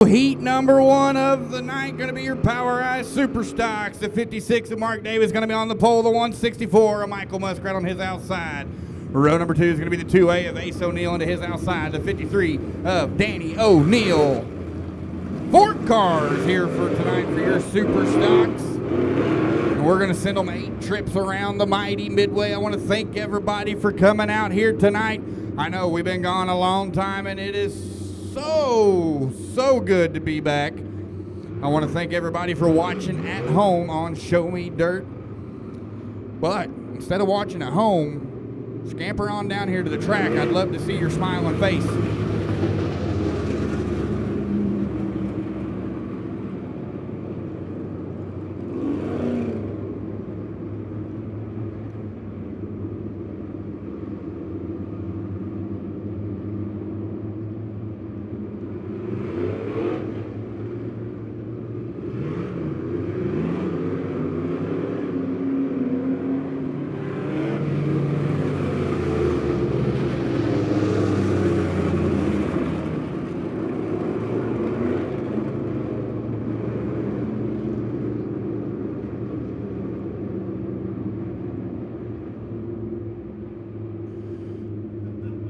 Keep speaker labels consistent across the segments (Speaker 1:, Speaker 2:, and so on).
Speaker 1: Heat number one of the night going to be your POWRi Super Stocks. The 56 of Mark Davis going to be on the pole. The 164 of Michael Muskrat on his outside. Row number 2 is going to be the 2A of Ace O'Neal into his outside. The 53 of Danny O'Neal. 4 cars here for tonight for your Super Stocks. And we're going to send them 8 trips around the mighty Midway. I want to thank everybody for coming out here tonight. I know we've been gone a long time, and it is so good to be back. I want to thank everybody for watching at home on ShowMeDirt. But instead of watching at home, scamper on down here to the track. I'd love to see your smiling face.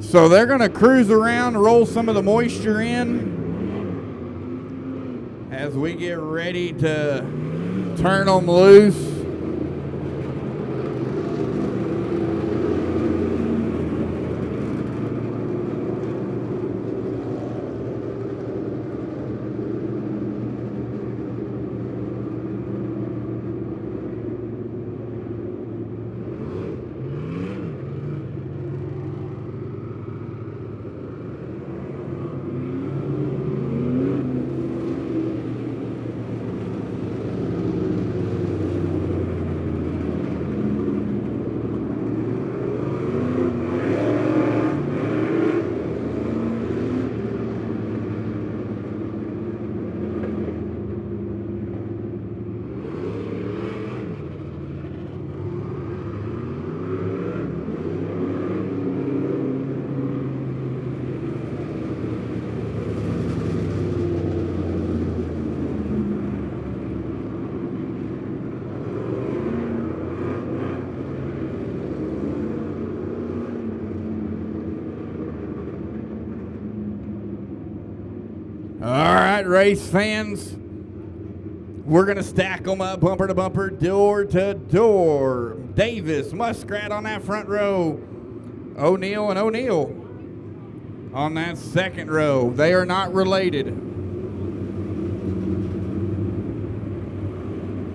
Speaker 1: So they're going to cruise around, roll some of the moisture in as we get ready to turn them loose. All right, race fans, we're going to stack them up bumper to bumper, door to door. Davis, Muskrat on that front row. O'Neal and O'Neal on that second row. They are not related.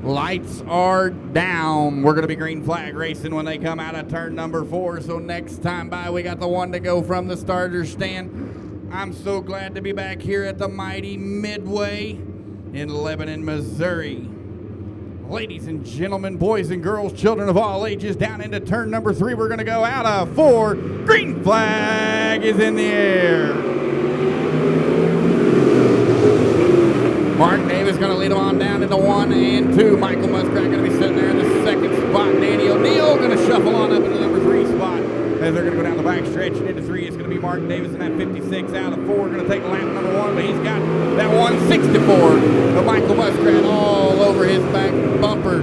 Speaker 1: Lights are down. We're going to be green flag racing when they come out of turn number 4. So next time by, we got the one to go from the starter stand. I'm so glad to be back here at the mighty Midway in Lebanon, Missouri. Ladies and gentlemen, boys and girls, children of all ages, down into turn number 3. We're going to go out of 4. Green flag is in the air. Mark Davis going to lead them on down into 1 and 2. Michael Muskrat going to be sitting there in the second spot. Danny O'Neal going to shuffle on up into the number 3 spot. As they're going to go down the back stretch and into 3, it's going to be Mark Davis in that 56 out of 4. Going to take lap number 1, but he's got that 164 of Michael Muskrat all over his back bumper.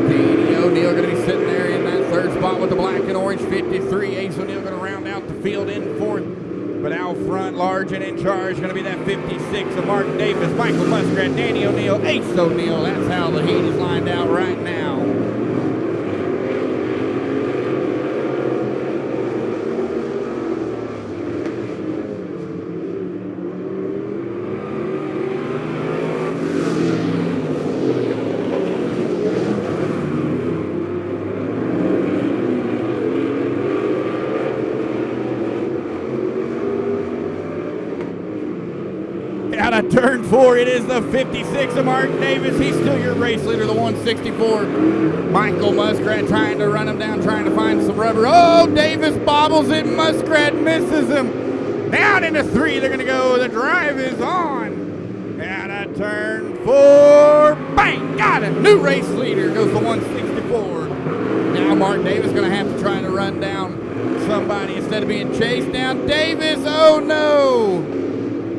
Speaker 1: Danny O'Neal going to be sitting there in that 3rd spot with the black and orange 53. Ace O'Neal going to round out the field in 4th. But out front, large and in charge, going to be that 56 of Mark Davis, Michael Muskrat, Danny O'Neal, Ace O'Neal. That's how the heat is lined out right now. Out of turn 4, it is the 56 of Mark Davis. He's still your race leader, the 164. Michael Muskrat trying to run him down, trying to find some rubber. Oh, Davis bobbles it. Muskrat misses him. Down into 3, they're going to go. The drive is on. Out of turn 4. Bang! Got it. New race leader goes the 164. Now Mark Davis going to have to try to run down somebody instead of being chased down. Davis, oh no!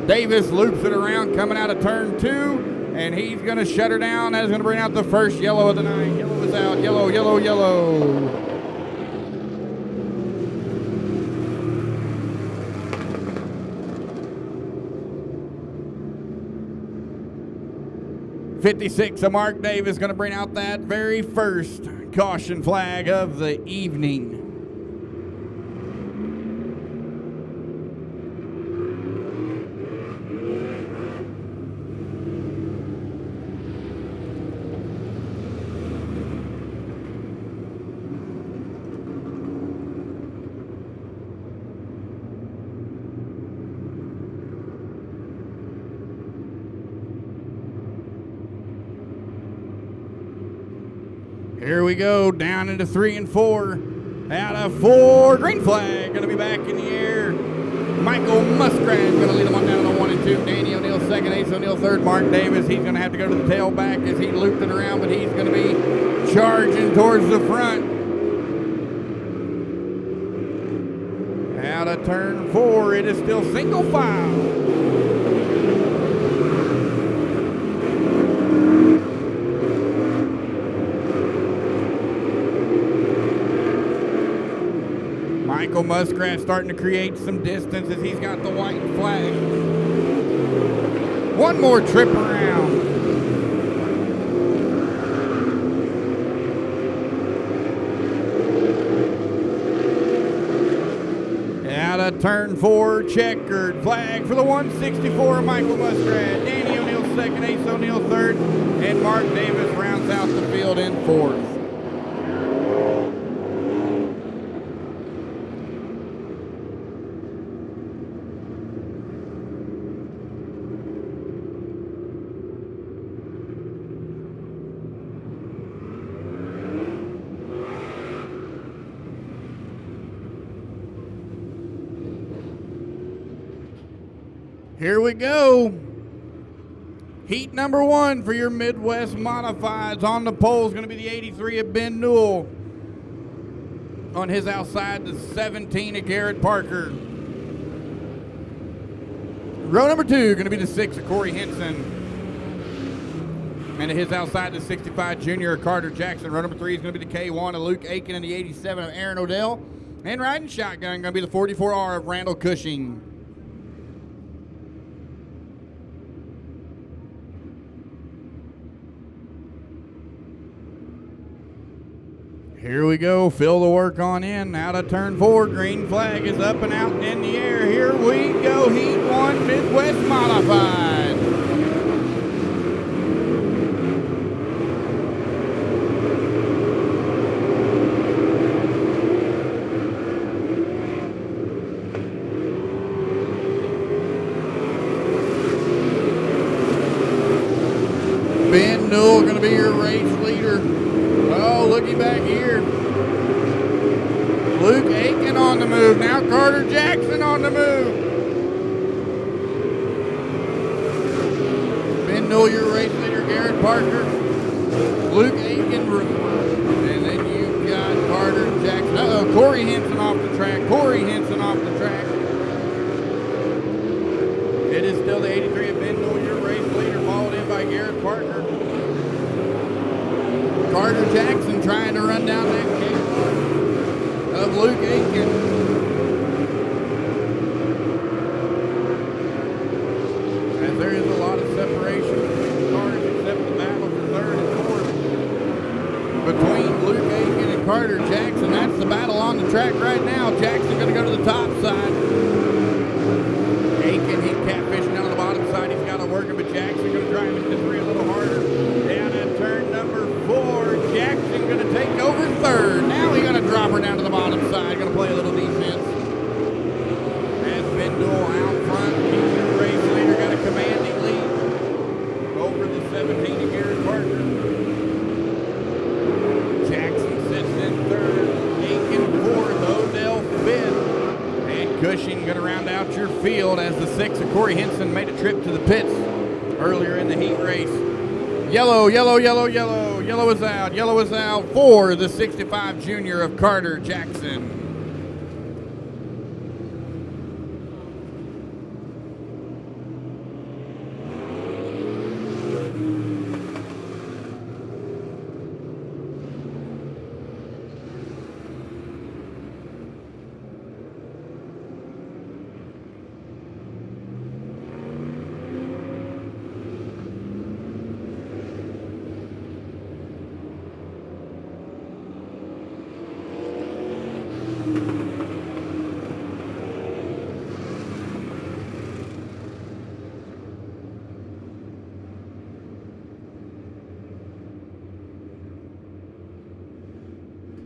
Speaker 1: Davis loops it around coming out of turn 2, and he's going to shut her down. That's going to bring out the first yellow of the night. Yellow is out. Yellow, yellow, yellow. '56 of Mark Davis going to bring out that very first caution flag of the evening. Here we go, down into 3 and 4. Out of 4, green flag, gonna be back in the air. Michael Muskrat gonna lead them on down to 1 and 2. Danny O'Neill second, Ace O'Neill third. Mark Davis, he's gonna have to go to the tailback as he looped it around, but he's gonna be charging towards the front. Out of turn 4, it is still single file. Michael Muskrat starting to create some distance as he's got the white flag. One more trip around. Out of turn 4, checkered flag for the 164 of Michael Muskrat. Danny O'Neill second, Ace O'Neill third, and Mark Davis rounds out the field in 4th. Here we go. Heat number 1 for your Midwest Modifieds. On the pole is going to be the 83 of Ben Newell. On his outside, the 17 of Garrett Parker. Row number 2 going to be the 6 of Corey Henson. And to his outside, the 65 junior of Carter Jackson. Row number 3 is going to be the K1 of Luke Aiken and the 87 of Aaron Odell. And riding shotgun going to be the 44R of Randall Cushing. Here we go, fill the work on in, out of turn 4, green flag is up and out and in the air. Here we go, Heat 1 Midwest Modified. Ben Newell going to be your race leader. Oh, looky back here. Luke Aiken on the move. Now Carter Jackson on the move. Ben Newell, your race leader. Garrett Parker. Luke Aiken. And then you've got Carter Jackson. Uh-oh, Corey Henson off the track. Corey Henson off the track. It is still the 83 of Ben Newell, your race leader, followed in by Garrett Parker. Carter Jackson trying to run down that gate of Luke Aiken. As there is a lot of separation between the cars, except the battle for 3rd and 4th. Between Luke Aiken and Carter Jackson, that's the battle on the track right now. Jackson going to go to the top side. Aiken, he's catfishing down the bottom side. He's got to work it, but Jackson going to drive into 3 a little harder. Down at turn number 4. Jackson going to take over 3rd. Now he's going to drop her down to the bottom side. Going to play a little defense. As Ben Newell out front, he's the race leader. Got a commanding lead over the 17 of Garrett Parker. Jackson sits in 3rd. Aiken 4th. Odell 5th. And Cushing going to round out your field as the 6 of Corey Henson made a trip to the pits earlier in the heat race. Yellow, yellow, yellow, yellow. Yellow is out. Yellow is out for the 65 junior of Carter Jackson.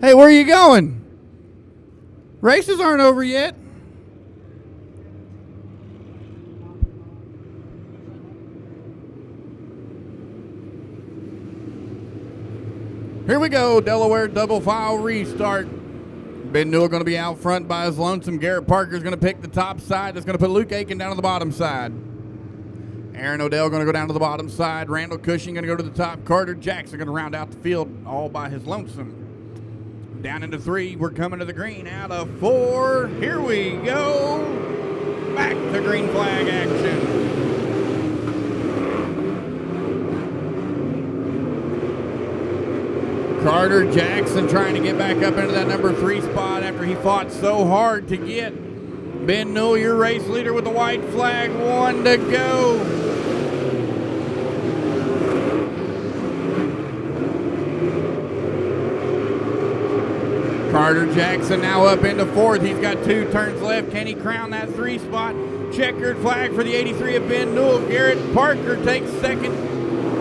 Speaker 1: Hey, where are you going? Races aren't over yet. Here we go, Delaware double file restart. Ben Newell going to be out front by his lonesome. Garrett Parker's going to pick the top side. That's going to put Luke Aiken down to the bottom side. Aaron Odell going to go down to the bottom side. Randall Cushing going to go to the top. Carter Jackson going to round out the field all by his lonesome. Down into 3. We're coming to the green. Out of 4. Here we go. Back to green flag action. Carter Jackson trying to get back up into that number 3 spot after he fought so hard to get Ben Newell, your race leader, with the white flag. 1 to go. Carter Jackson now up into 4th. He's got 2 turns left. Can he crown that 3 spot? Checkered flag for the 83 of Ben Newell. Garrett Parker takes 2nd.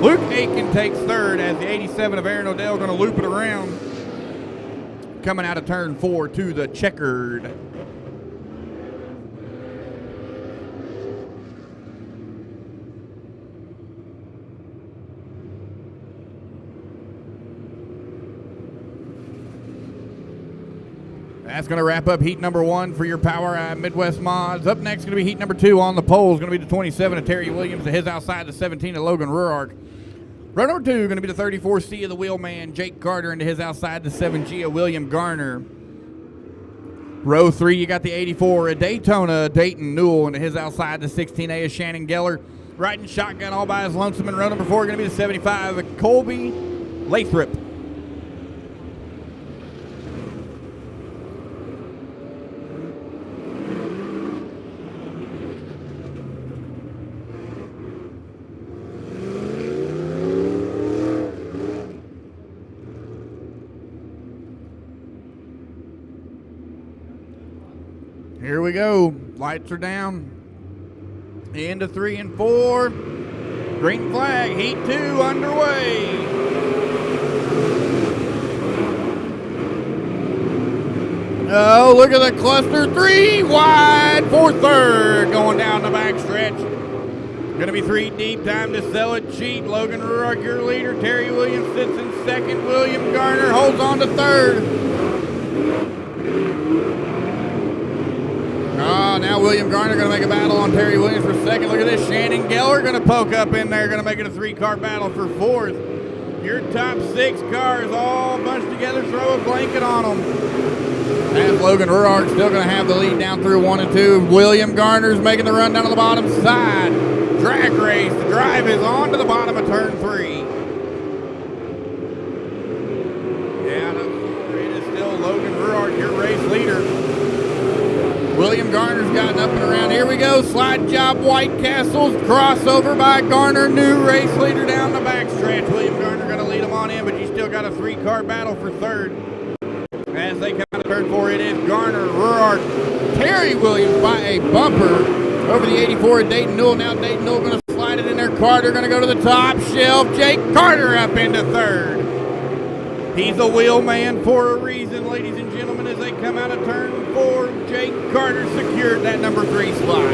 Speaker 1: Luke Aiken takes 3rd as the 87 of Aaron Odell going to loop it around. Coming out of turn 4 to the checkered. That's going to wrap up heat number 1 for your POWRi Midwest mods. Up next going to be heat number 2 on the pole. Is going to be the 27 of Terry Williams, to his outside the 17 of Logan Ruark. Row number 2 going to be the 34C of the Wheelman, Jake Carter, into his outside the 7G of William Garner. Row 3, you got the 84 of Daytona, Dayton Newell, into his outside the 16A of Shannon Geller. Riding shotgun all by his lonesome. And row number 4 going to be the 75 of Colby Lathrop. Here we go. Lights are down. Into 3 and 4. Green flag. Heat 2 underway. Oh, look at the cluster. 3 wide for 3rd. Going down the back stretch. Going to be 3 deep. Time to sell it cheap. Logan Ruark, your leader. Terry Williams sits in 2nd. William Garner holds on to 3rd. Now William Garner going to make a battle on Terry Williams for 2nd. Look at this. Shannon Geller going to poke up in there. Going to make it a 3-car battle for 4th. Your top 6 cars all bunched together. Throw a blanket on them. And Logan Ruark still going to have the lead down through 1 and 2. William Garner's making the run down to the bottom side. Drag race. The drive is on to the bottom of turn 3. Yeah, it is still Logan Ruark, your race leader. William Garner's gotten up and around. Here we go. Slide job, White Castles. Crossover by Garner. New race leader down the backstretch. William Garner going to lead him on in, but you still got a 3-car battle for 3rd. As they come out of turn 4, it is Garner, Ruark, Terry Williams by a bumper over the 84 of Dayton Newell. Now Dayton Newell going to slide it in there. Carter going to go to the top shelf. Jake Carter up into 3rd. He's a wheel man for a reason, ladies and gentlemen, as they come out of turn 4. Jake Carter secured that number 3 spot.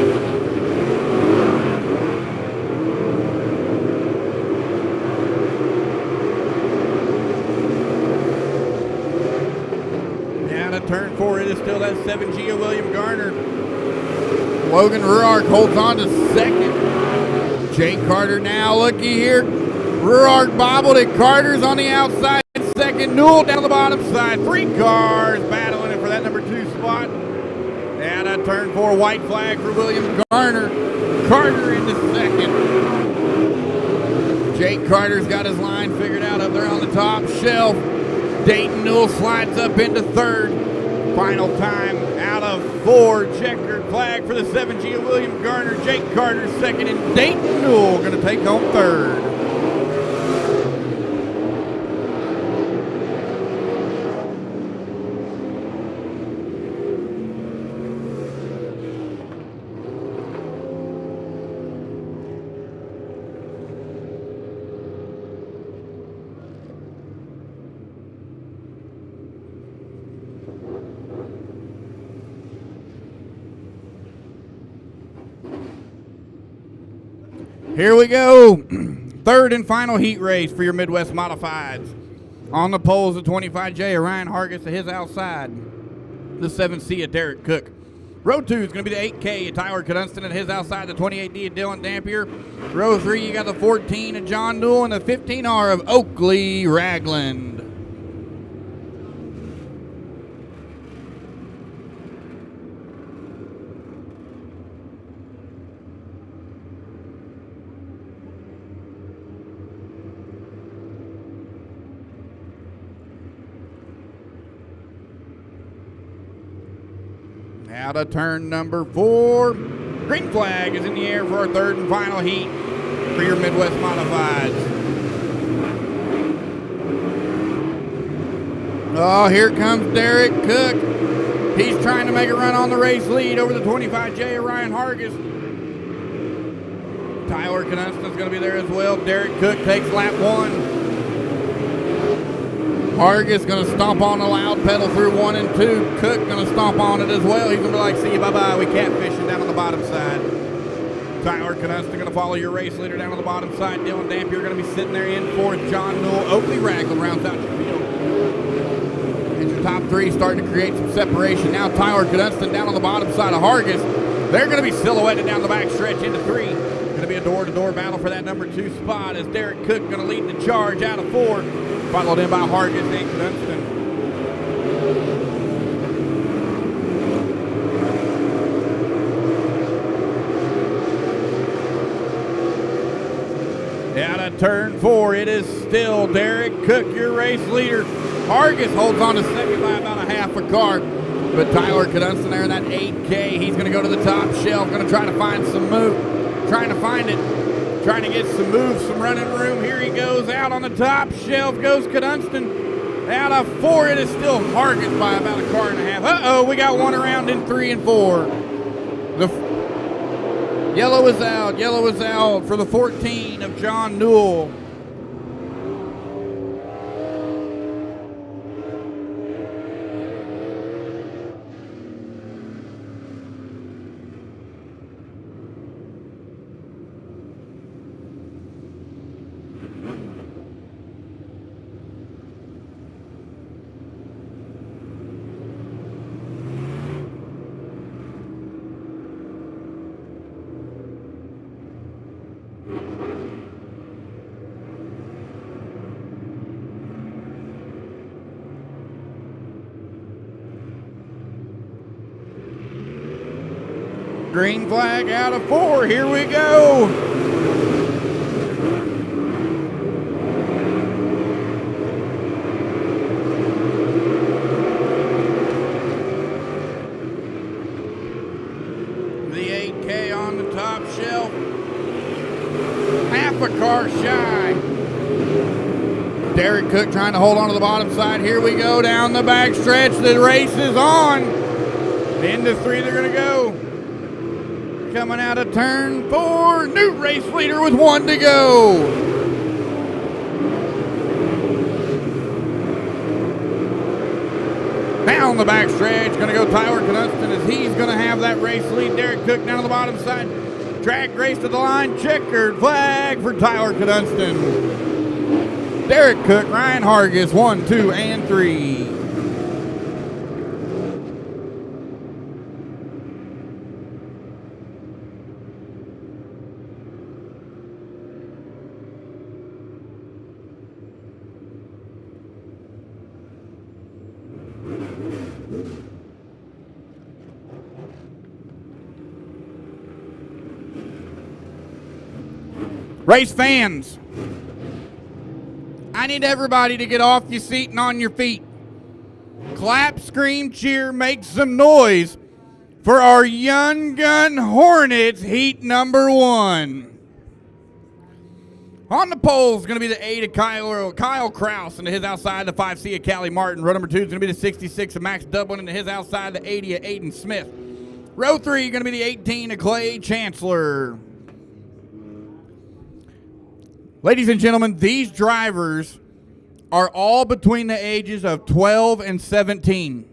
Speaker 1: Down to turn 4, it is still that 7G of William Garner. Logan Ruark holds on to 2nd. Jake Carter now, looky here. Ruark bobbled it. Carter's on the outside. 2nd, Newell down the bottom side. 3 cars battling it for that number 2 spot. Down at turn 4, white flag for William Garner. Carter into 2nd. Jake Carter's got his line figured out up there on the top shelf. Dayton Newell slides up into 3rd. Final time out of 4. Checkered flag for the 7G of William Garner. Jake Carter 2nd, and Dayton Newell going to take home 3rd. Here we go. Third and final heat race for your Midwest Modifieds. On the poles, the 25J of Ryan Hargis to his outside. The 7C of Derek Cook. Row 2 is going to be the 8K of Tyler Cadunston at his outside, the 28D of Dylan Dampier. Row 3, you got the 14 of John Newell and the 15R of Oakley Ragland. Out of turn number 4. Green flag is in the air for our third and final heat for your Midwest Modifieds. Oh, here comes Derek Cook. He's trying to make a run on the race lead over the 25J of Ryan Hargis. Tyler Cadunston's going to be there as well. Derek Cook takes lap 1. Hargis going to stomp on the loud pedal through 1 and 2. Cook going to stomp on it as well. He's going to be like, see you, bye-bye. We catfishing down on the bottom side. Tyler Cadunston going to follow your race leader down on the bottom side. Dylan Dampier going to be sitting there in fourth. John Newell, Oakley Ragland rounds out your field. And your top 3 starting to create some separation. Now Tyler Cadunston down on the bottom side of Hargis. They're going to be silhouetted down the back stretch into 3. Going to be a door-to-door battle for that number 2 spot as Derek Cook going to lead the charge out of 4. Followed in by Hargis and Cadunston. Out of turn 4, it is still Derek Cook, your race leader. Hargis holds on to second by about a half a car. But Tyler Cadunston there in that 8K, he's going to go to the top shelf, going to try to find some move. Trying to find it. Trying to get some moves, some running room. Here he goes out on the top shelf. Goes Cadunston. Out of 4, it is still Hargis by about a car and a half. Uh-oh, we got one around in 3 and 4. The yellow is out. Yellow is out for the 14 of John Newell. Green flag out of 4. Here we go. The 8K on the top shelf. Half a car shy. Derek Cook trying to hold on to the bottom side. Here we go down the back stretch. The race is on. Into 3 they're going to go. Coming out of turn 4, new race leader with 1 to go. Down the back stretch, going to go Tyler Cadunston as he's going to have that race lead. Derek Cook down on the bottom side. Track race to the line, checkered flag for Tyler Cadunston. Derek Cook, Ryan Hargis, 1, 2, and 3. Race fans, I need everybody to get off your seat and on your feet. Clap, scream, cheer, make some noise for our Young Gun Hornets heat number 1. On the pole is going to be the 8 of Kyle Kraus into his outside, the 5C of Callie Martin. Row number 2 is going to be the 66 of Max Dublin into his outside, the 80 of Aiden Smith. Row 3 is going to be the 18 of Clay Chancellor. Ladies and gentlemen, these drivers are all between the ages of 12 and 17.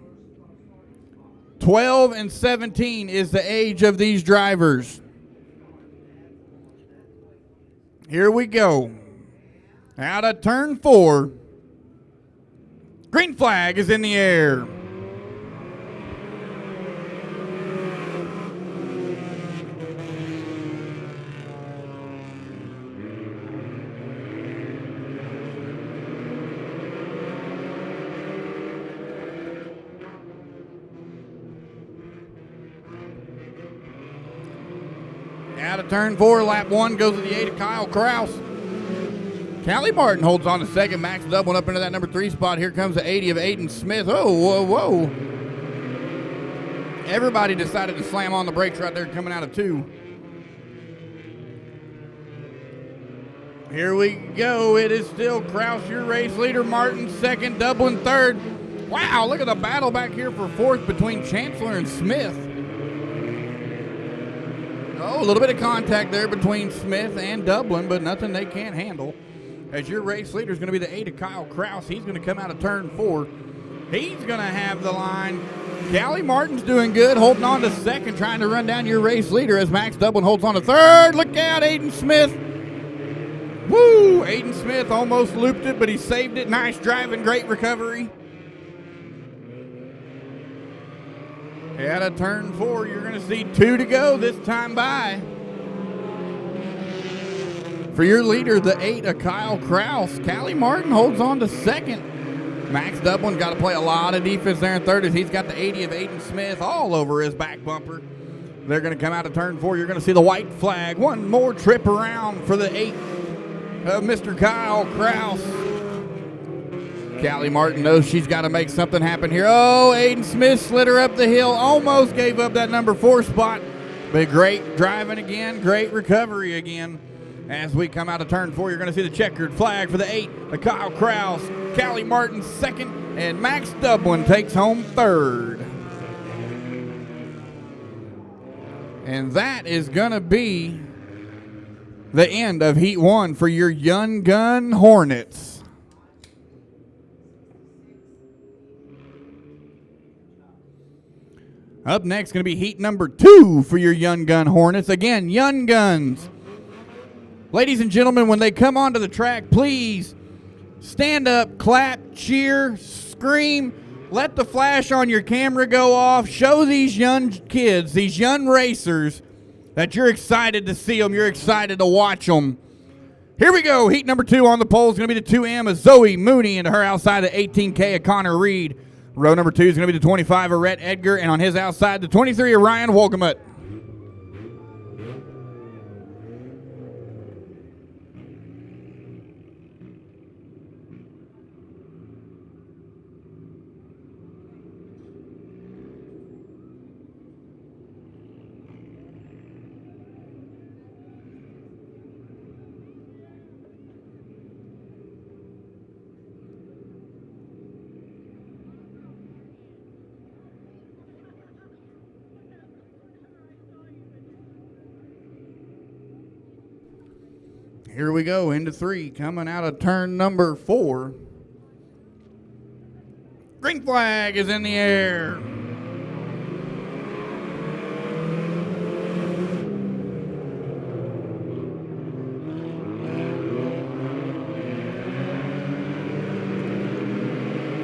Speaker 1: 12 and 17 is the age of these drivers. Here we go. Out of turn 4. Green flag is in the air. Out of turn 4, lap 1 goes to the 8 of Kyle Kraus. Callie Martin holds on to second. Max doubling up into that number 3 spot. Here comes the 80 of Aiden Smith. Oh, whoa, whoa. Everybody decided to slam on the brakes right there coming out of 2. Here we go. It is still Kraus, your race leader. Martin second, doubling third. Wow, look at the battle back here for 4th between Chancellor and Smith. Oh, a little bit of contact there between Smith and Dublin, but nothing they can't handle. As your race leader is going to be the 8 of Kyle Kraus. He's going to come out of turn 4. He's going to have the line. Callie Martin's doing good, holding on to second, trying to run down your race leader as Max Dublin holds on to third. Look out, Aiden Smith. Woo! Aiden Smith almost looped it, but he saved it. Nice driving, great recovery. Out of turn 4, you're going to see 2 to go this time by. For your leader, the 8 of Kyle Kraus. Callie Martin holds on to second. Max Dublin got to play a lot of defense there in third as he's got the 80 of Aiden Smith all over his back bumper. They're going to come out of turn 4. You're going to see the white flag. One more trip around for the 8 of Mr. Kyle Kraus. Callie Martin knows she's got to make something happen here. Oh, Aiden Smith slid her up the hill. Almost gave up that number 4 spot. But great driving again. Great recovery again. As we come out of turn 4, you're going to see the checkered flag for the 8 of Kyle Kraus. Callie Martin second. And Max Dublin takes home third. And that is going to be the end of Heat 1 for your Young Gun Hornets. Up next, going to be heat number 2 for your Young Gun Hornets. Again, Young Guns. Ladies and gentlemen, when they come onto the track, please stand up, clap, cheer, scream. Let the flash on your camera go off. Show these young kids, these young racers, that you're excited to see them. You're excited to watch them. Here we go. Heat number 2 on the pole is going to be the 2M of Zoe Mooney and her outside the 18K of Connor Reed. Row number 2 is going to be the 25 of Rhett Edgar, and on his outside, the 23 of Ryan Wolgamut. Here we go, into 3, coming out of turn number 4. Green flag is in the air.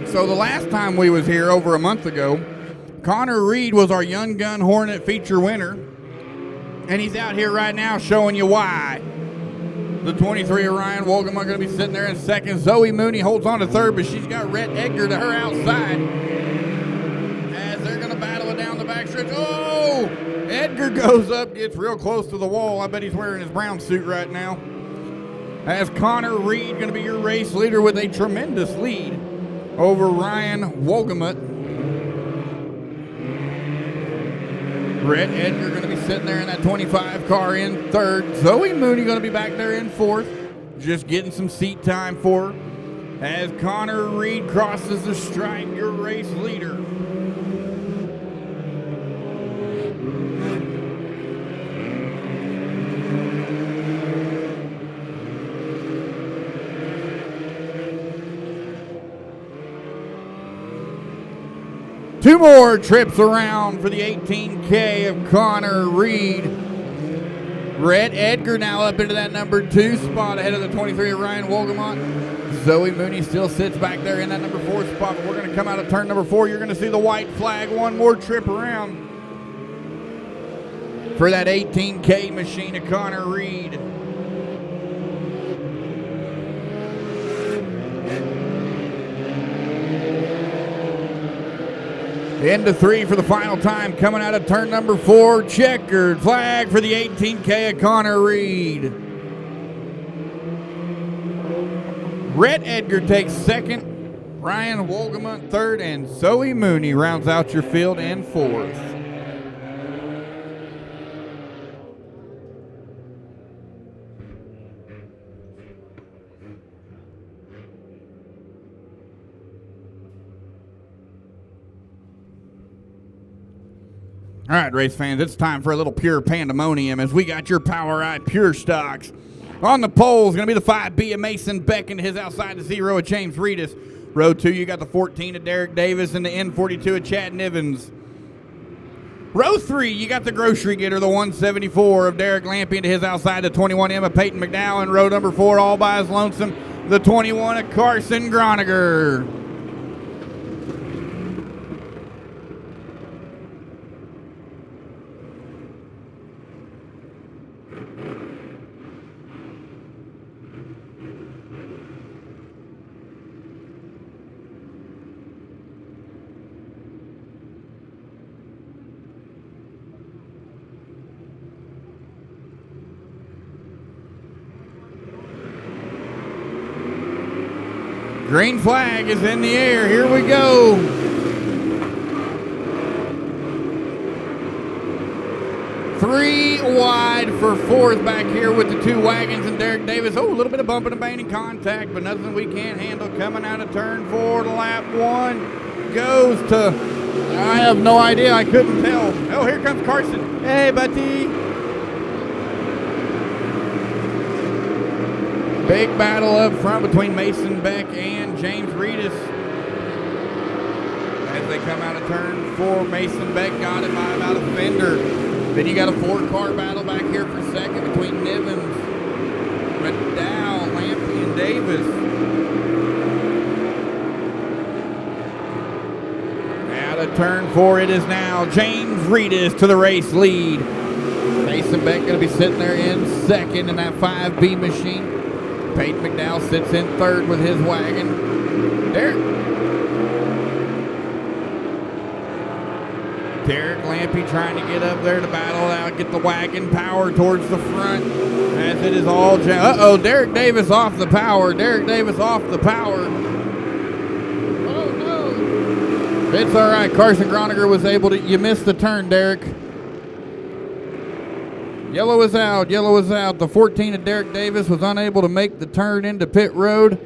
Speaker 1: So the last time we was here over a month ago, Connor Reed was our Young Gun Hornet feature winner. And he's out here right now showing you why. The 23 of Ryan Wolgamut going to be sitting there in second. Zoe Mooney holds on to third, but she's got Rhett Edgar to her outside. As they're going to battle it down the backstretch. Oh! Edgar goes up, gets real close to the wall. I bet he's wearing his brown suit right now. As Connor Reed going to be your race leader with a tremendous lead over Ryan Wolgamut. Rhett Edgar going to be sitting there in that 25 car in third. Zoe Mooney going to be back there in fourth, just getting some seat time for her. As Connor Reed crosses the stripe, your race leader. Two more trips around for the 18K of Connor Reed. Rhett Edgar now up into that number 2 spot ahead of the 23 of Ryan Wolgamont. Zoe Mooney still sits back there in that number 4 spot, but we're going to come out of turn number 4. You're going to see the white flag one more trip around for that 18K machine of Connor Reed. Into 3 for the final time, coming out of turn number 4. Checkered flag for the 18K of Connor Reed. Rhett Edgar takes second, Ryan Wolgamont third, and Zoe Mooney rounds out your field in 4th. All right, race fans, it's time for a little pure pandemonium as we got your POWRi Pure Stocks. On the pole is going to be the 5B of Mason Beck and his outside the 0 of James Reedus. Row 2, you got the 14 of Derek Davis and the N42 of Chad Nivens. Row 3, you got the grocery getter, the 174 of Derek Lampy and his outside the 21M of Peyton McDowell. And row number 4, all by his lonesome, the 21 of Carson Groniger. Green flag is in the air. Here we go. Three wide for 4th back here with the 2 wagons and Derek Davis. Oh, a little bit of bumping and banging contact, but nothing we can't handle. Coming out of turn 4 to lap 1 goes to, I have no idea. I couldn't tell. Oh, here comes Carson. Hey, buddy. Big battle up front between Mason Beck and James Reedus. As they come out of turn 4, Mason Beck got it by about a fender. Then you got a 4-car battle back here for second between Nivens, McDowell, Lampy, and Davis. Out of turn 4, it is now James Reedus to the race lead. Mason Beck going to be sitting there in second in that 5B machine. Peyton McDowell sits in third with his wagon. Derek Lampy trying to get up there to battle it out, get the wagon power towards the front as it is all uh-oh, Derek Davis off the power. Derek Davis off the power. Oh, no. It's all right. Carson Groniger was able to, you missed the turn, Derek. Yellow is out. Yellow is out. The 14 of Derek Davis was unable to make the turn into pit road.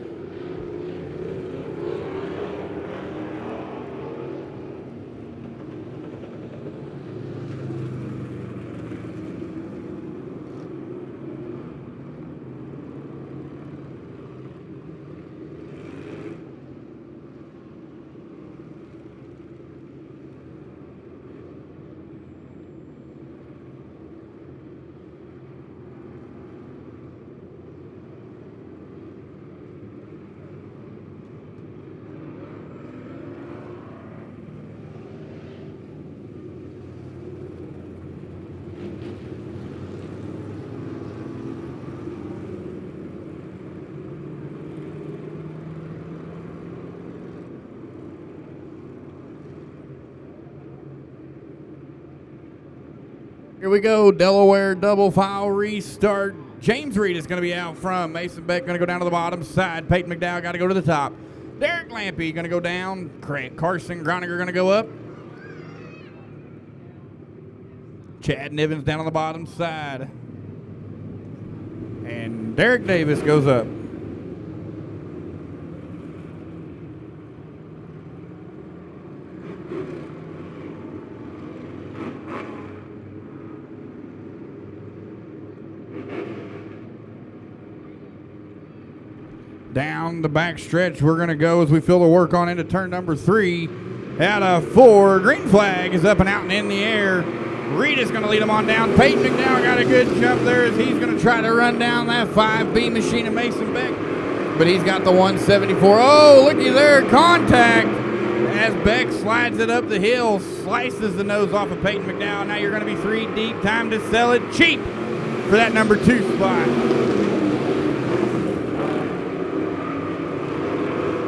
Speaker 1: Here we go, Delaware double file restart. James Reed is going to be out front. Mason Beck going to go down to the bottom side. Peyton McDowell got to go to the top. Derek Lampy going to go down. Carson Groniger going to go up. Chad Nivens down on the bottom side. And Derek Davis goes up. Down the back stretch we're going to go as we fill the work on into turn number 3. Out of 4, green flag is up and out and in the air. Rita's going to lead him on down. Peyton McDowell got a good jump there as he's going to try to run down that 5B machine of Mason Beck. But he's got the 174. Oh, looky there, contact. As Beck slides it up the hill, slices the nose off of Peyton McDowell. Now you're going to be 3 deep. Time to sell it cheap for that number 2 spot.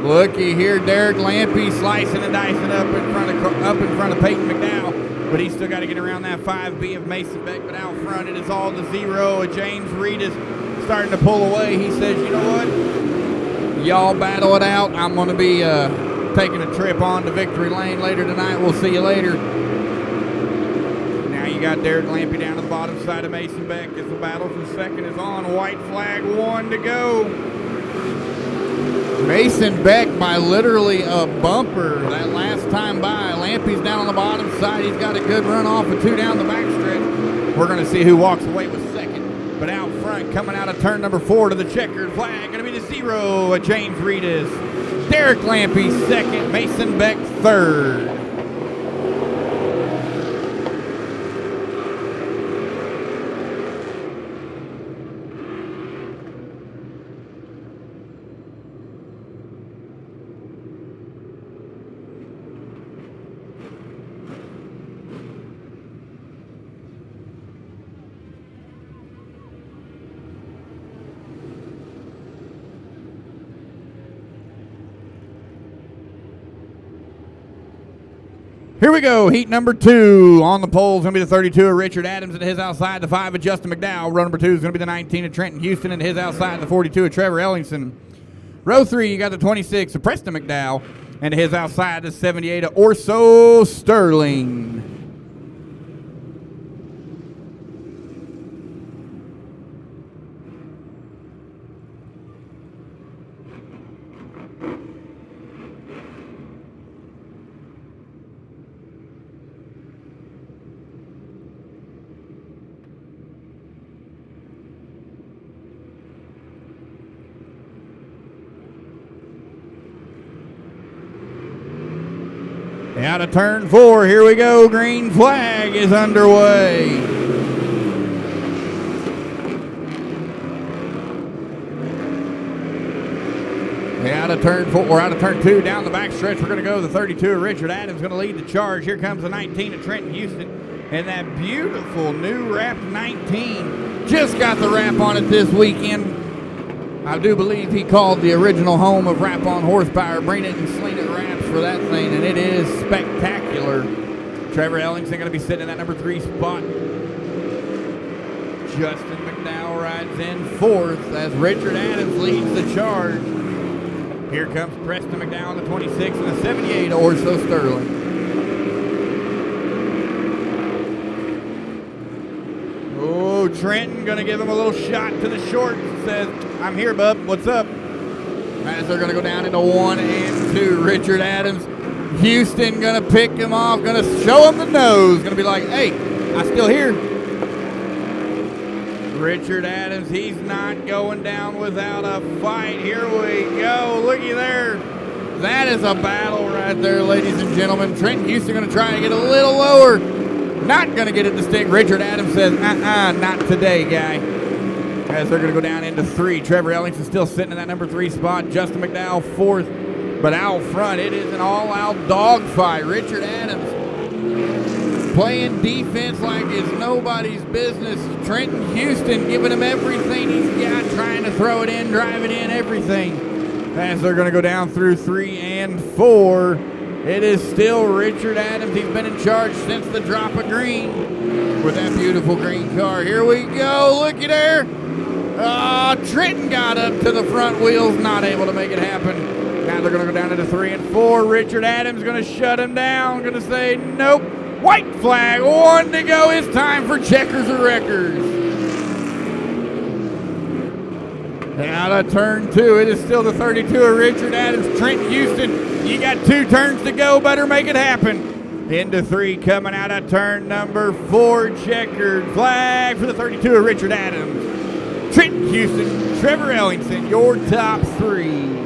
Speaker 1: Looky here, Derek Lampy slicing and dicing up in front of Peyton McDowell. But he's still got to get around that 5B of Mason Beck. But out front, it is all the 0 of James Reedus starting to pull away. He says, you know what? Y'all battle it out. I'm going to be taking a trip on to Victory Lane later tonight. We'll see you later. Now you got Derek Lampy down to the bottom side of Mason Beck as the battle for second is on. White flag, 1 to go. Mason Beck by literally a bumper that last time by. Lampy's down on the bottom side. He's got a good run off of 2 down the backstretch. We're going to see who walks away with second. But out front, coming out of turn number 4 to the checkered flag, going to be the 0 of James Reedus. Derek Lampy second, Mason Beck third. Here we go, heat number 2. On the pole is going to be the 32 of Richard Adams, and his outside, the 5 of Justin McDowell. Row number 2 is going to be the 19 of Trenton Houston, and his outside, the 42 of Trevor Ellingson. Row 3, you got the 26 of Preston McDowell, and his outside, the 78 of Orso Sterling. Out of turn 4, here we go. Green flag is underway. Out of turn 4, or out of turn 2, down the back stretch, we're going to go. The 32 of Richard Adams going to lead the charge. Here comes the 19 of Trenton Houston. And that beautiful new wrapped 19 just got the wrap on it this weekend. I do believe he called the original home of Wrap On Horsepower, Bring It and Sling It wraps for that thing, and it is spectacular. Trevor Ellingson going to be sitting in that number 3 spot. Justin McDowell rides in 4th as Richard Adams leads the charge. Here comes Preston McDowell, the 26 and the 78 of Orso Sterling. Oh, Trenton going to give him a little shot to the short. Says, I'm here, bub. What's up? As they're going to go down into 1 and 2. Richard Adams. Houston going to pick him off. Going to show him the nose. Going to be like, hey, I'm still here. Richard Adams, he's not going down without a fight. Here we go. Looky there. That is a battle right there, ladies and gentlemen. Trenton Houston going to try and get a little lower. Not going to get it to stick. Richard Adams says, not today, guy. As they're going to go down into 3. Trevor Ellingson still sitting in that number 3 spot. Justin McDowell 4th. But out front, it is an all-out dogfight. Richard Adams playing defense like it's nobody's business. Trenton Houston giving him everything he's got, trying to throw it in, drive it in, everything. As they're going to go down through 3 and 4. It is still Richard Adams. He's been in charge since the drop of green with that beautiful green car. Here we go. Looky there. Trenton got up to the front wheels, not able to make it happen. Now they're going to go down into 3 and 4. Richard Adams going to shut him down. Going to say, nope. White flag, 1 to go. It's time for checkers or wreckers. Out of turn 2, it is still the 32 of Richard Adams. Trenton Houston, you got 2 turns to go. Better make it happen. Into 3, coming out of turn number 4. Checkered flag for the 32 of Richard Adams. Trenton Houston, Trevor Ellingson, your top 3.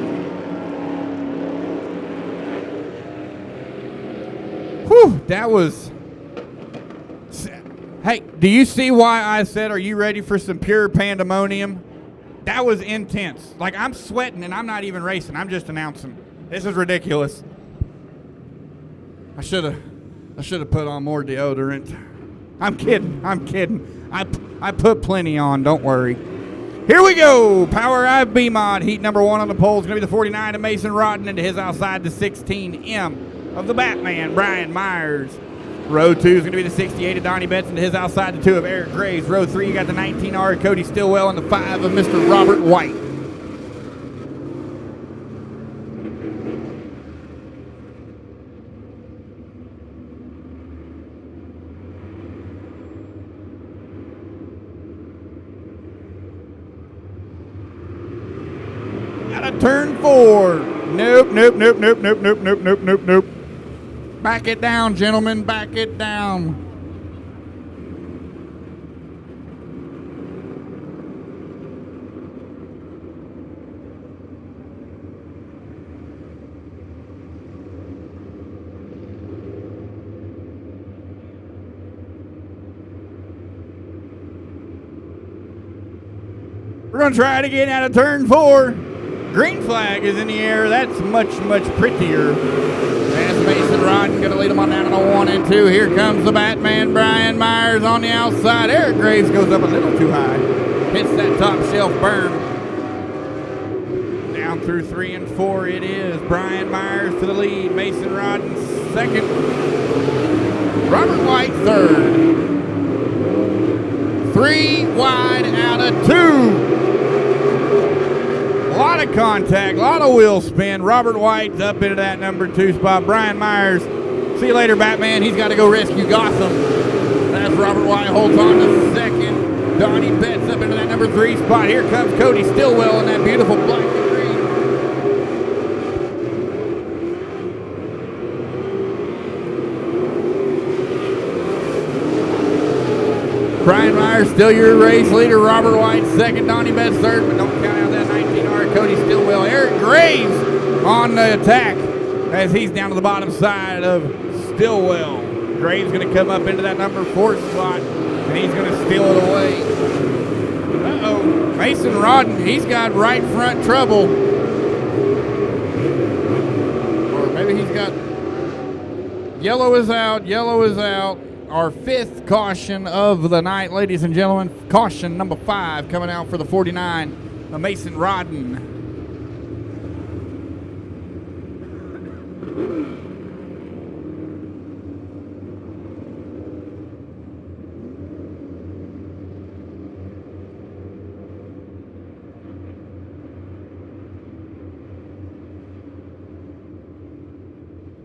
Speaker 1: Whew, that was Do you see why I said, are you ready for some pure pandemonium? That was intense. Like, I'm sweating and I'm not even racing. I'm just announcing. This is ridiculous. I should have put on more deodorant. I'm kidding. I put plenty on. Don't worry. Here we go. POWRi B-Mod. Heat number 1 on the pole is going to be the 49 of Mason Rodden, into his outside the 16M of the Batman, Brian Myers. Row 2 is going to be the 68 of Donnie Betts, into his outside the 2 of Eric Graves. Row 3, you got the 19R of Cody Stillwell and the 5 of Mr. Robert White. Out of turn 4. Nope. Back it down, gentlemen. Back it down. We're going to try it again out of turn 4. Green flag is in the air. That's much prettier. That's Mason Rodden going to lead them on down to the 1 and 2. Here comes the Batman, Brian Myers on the outside. Eric Graves goes up a little too high. Hits that top shelf berm. Down through 3 and 4 it is. Brian Myers to the lead. Mason Rodden second. Robert White third. 3 wide out of 2. A lot of contact, a lot of wheel spin. Robert White's up into that number 2 spot. Brian Myers, see you later, Batman. He's got to go rescue Gotham. That's Robert White holds on to second. Donnie Betts up into that number 3 spot. Here comes Cody Stillwell in that beautiful black and green. Brian Myers still your race leader. Robert White second. Donnie Betts third, but don't count out that 19R Cody Stillwell. Eric Graves on the attack as he's down to the bottom side of Stillwell. Graves going to come up into that number 4 spot, and he's going to steal it away. Uh-oh. Mason Rodden, he's got right front trouble. Or maybe he's got... Yellow is out. Our 5th caution of the night, ladies and gentlemen. Caution number 5 coming out for the 49, Mason Rodden.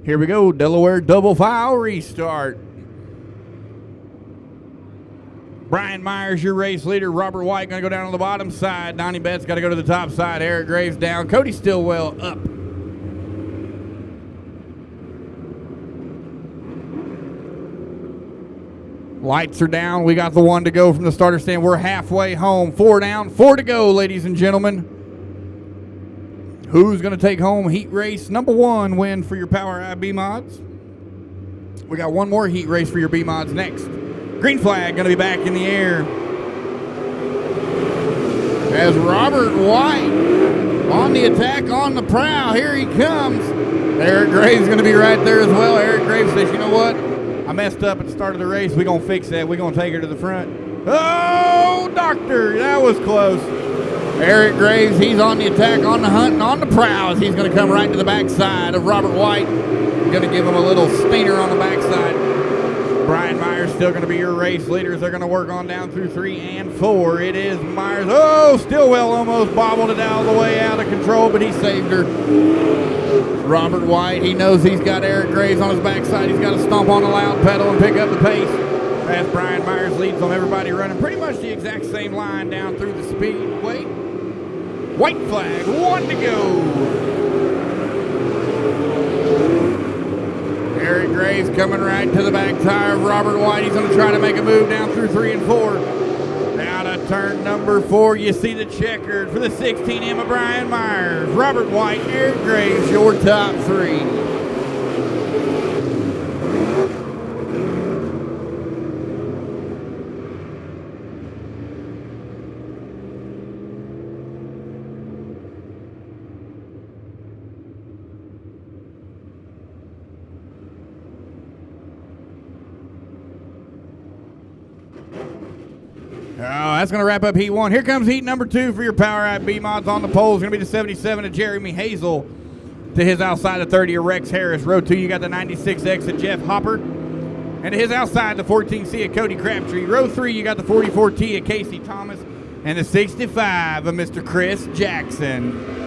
Speaker 1: Here we go, Delaware double file restart. Brian Myers, your race leader. Robert White going to go down on the bottom side. Donnie Betts got to go to the top side. Eric Graves down. Cody Stillwell up. Lights are down. We got the 1 to go from the starter stand. We're halfway home. 4 down, 4 to go, ladies and gentlemen. Who's going to take home heat race number 1 win for your POWRi B-Mods? We got one more heat race for your B-Mods next. Green flag going to be back in the air as Robert White on the attack on the prow. Here he comes. Eric Graves going to be right there as well. Eric Graves says, you know what? I messed up at the start of the race. We're going to fix that. We're going to take her to the front. Oh, doctor, that was close. Eric Graves, he's on the attack, on the hunt, and on the prow as he's going to come right to the backside of Robert White. Going to give him a little steiner on the backside. Brian Myers still going to be your race leaders. They're going to work on down through 3 and 4. It is Myers. Oh, Stillwell almost bobbled it all the way out of control, but he saved her. Robert White, he knows he's got Eric Graves on his backside. He's got to stomp on the loud pedal and pick up the pace. As Brian Myers leads on everybody running pretty much the exact same line down through the speedway. White flag, 1 to go. Eric Graves coming right to the back tire of Robert White. He's going to try to make a move down through 3 and 4. Out of turn number 4, you see the checkered for the 16M of Brian Myers. Robert White, Eric Graves, your top 3. That's going to wrap up Heat 1. Here comes Heat number 2 for your POWRi B-Mods. On the pole is going to be the 77 of Jeremy Hazel. To his outside, the 30 of Rex Harris. Row 2, you got the 96X of Jeff Hopper. And to his outside, the 14C of Cody Crabtree. Row 3, you got the 44T of Casey Thomas. And the 65 of Mr. Chris Jackson.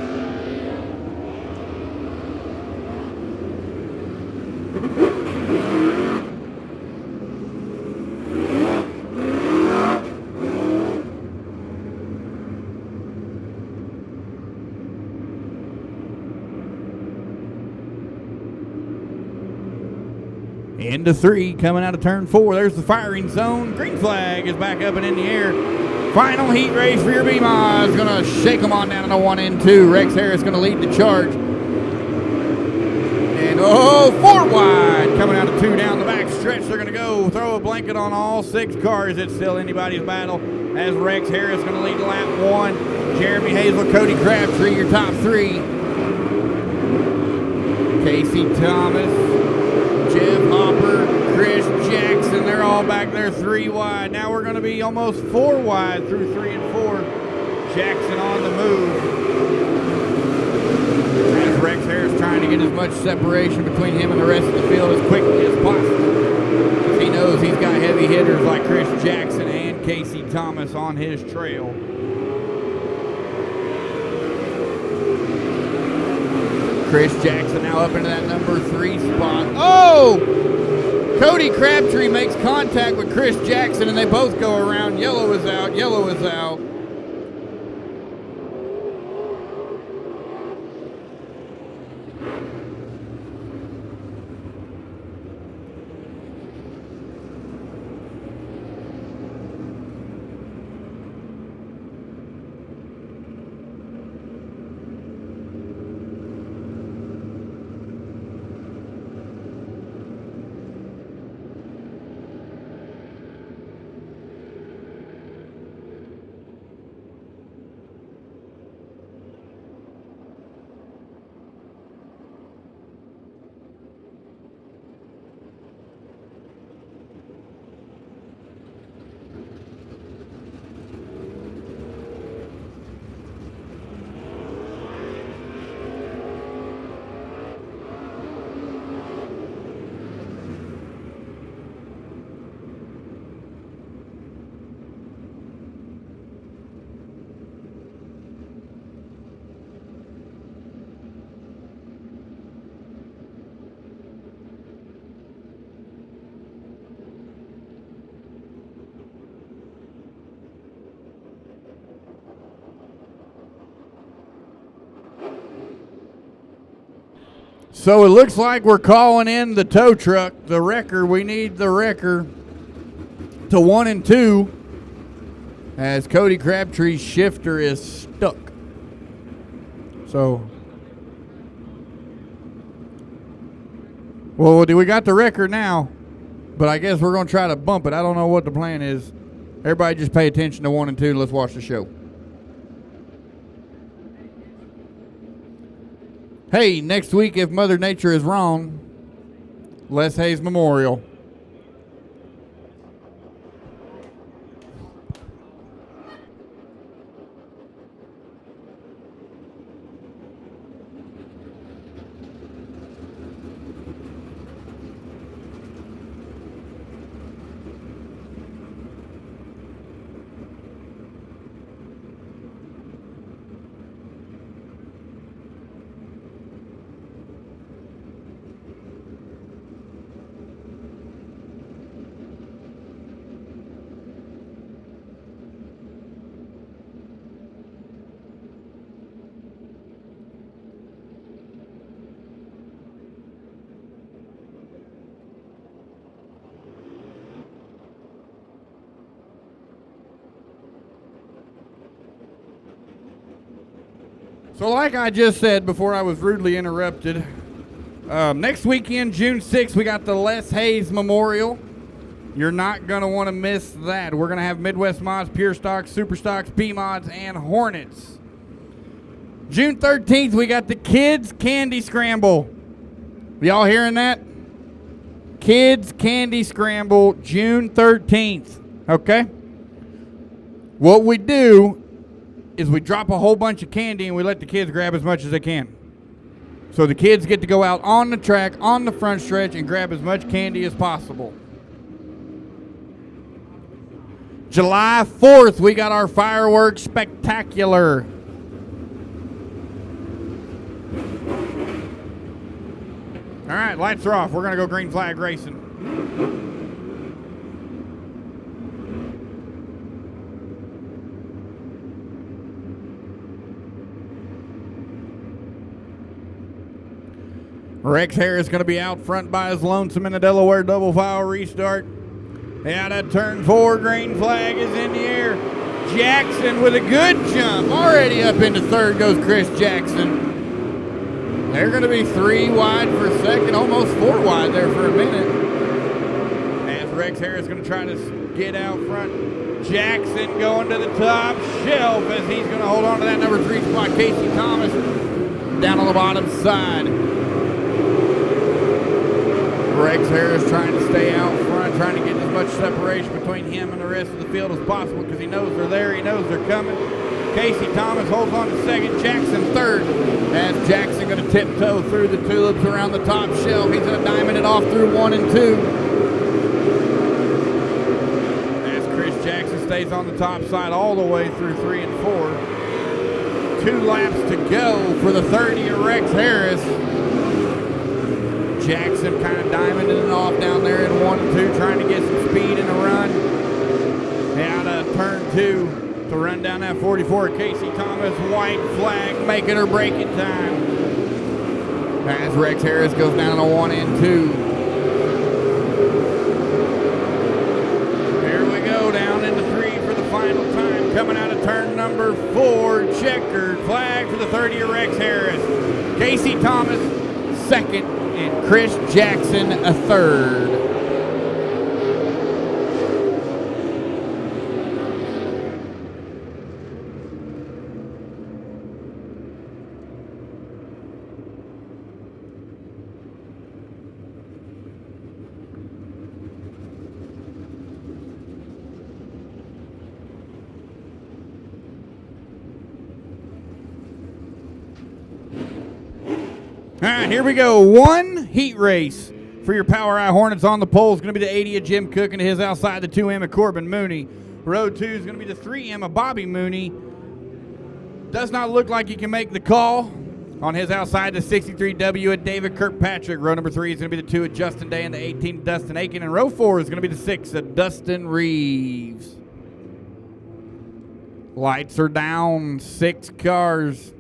Speaker 1: Into 3, coming out of turn 4. There's the firing zone. Green flag is back up and in the air. Final heat race for your B-Mods. Gonna shake them on down to the 1 and 2. Rex Harris gonna lead the charge. And 4 wide. Coming out of 2 down the back stretch. They're gonna go throw a blanket on all 6 cars. It's still anybody's battle. As Rex Harris gonna lead lap 1. Jeremy Hazel, Cody Crabtree, your top 3. Casey Thomas, Jeff Hopper, Chris Jackson, they're all back there 3 wide. Now we're going to be almost 4 wide through 3 and 4. Jackson on the move. As Rex Harris trying to get as much separation between him and the rest of the field as quickly as possible. He knows he's got heavy hitters like Chris Jackson and Casey Thomas on his trail. Chris Jackson now up into that number 3 spot. Oh! Cody Crabtree makes contact with Chris Jackson, and they both go around. Yellow is out. Yellow is out. So it looks like we're calling in the tow truck, the wrecker. We need the wrecker to 1 and 2 as Cody Crabtree's shifter is stuck. So, well, we got the wrecker now, but I guess we're going to try to bump it. I don't know what the plan is. Everybody just pay attention to 1 and 2 and let's watch the show. Hey, next week, if Mother Nature is wrong, Les Hayes Memorial. So like I just said before I was rudely interrupted, next weekend, June 6th, we got the Les Hayes Memorial. You're not going to want to miss that. We're going to have Midwest Mods, Pure Stocks, Super Stocks, P-Mods, and Hornets. June 13th, we got the Kids Candy Scramble. Y'all hearing that? Kids Candy Scramble, June 13th. Okay? What we do is we drop a whole bunch of candy and we let the kids grab as much as they can. So the kids get to go out on the track, on the front stretch, and grab as much candy as possible. July 4th, we got our fireworks spectacular. All right, lights are off. We're going to go green flag racing. Rex Harris going to be out front by his lonesome in the Delaware double file restart. Out of turn 4, green flag is in the air. Jackson with a good jump. Already up into third goes Chris Jackson. They're going to be 3 wide for second, almost 4 wide there for a minute. As Rex Harris is going to try to get out front. Jackson going to the top shelf as he's going to hold on to that number 3 spot. Casey Thomas down on the bottom side. Rex Harris trying to stay out front, trying to get as much separation between him and the rest of the field as possible because he knows they're there, he knows they're coming. Casey Thomas holds on to second, Jackson third. As Jackson going to tiptoe through the tulips around the top shelf. He's going to diamond it off through 1 and 2. As Chris Jackson stays on the top side all the way through 3 and 4. 2 laps to go for the 30 of Rex Harris. Jackson kind of diamonding it off down there in 1 and 2, trying to get some speed in the run. Out of turn 2 to run down that 44. Casey Thomas, white flag, making her breaking time. As Rex Harris goes down to 1 and 2. Here we go, down into 3 for the final time. Coming out of turn number 4, checkered flag for the 30 of Rex Harris. Casey Thomas, second. And Chris Jackson, a third. All right, here we go. 1 heat race for your POWRi Hornets on the pole is going to be the 80 of Jim Cook and his outside, the 2M of Corbin Mooney. Row 2 is going to be the 3M of Bobby Mooney. Does not look like he can make the call. On his outside, the 63W of David Kirkpatrick. Row number 3 is going to be the 2 of Justin Day and the 18 of Dustin Aiken. And row 4 is going to be the 6 of Dustin Reeves. Lights are down, 6 cars.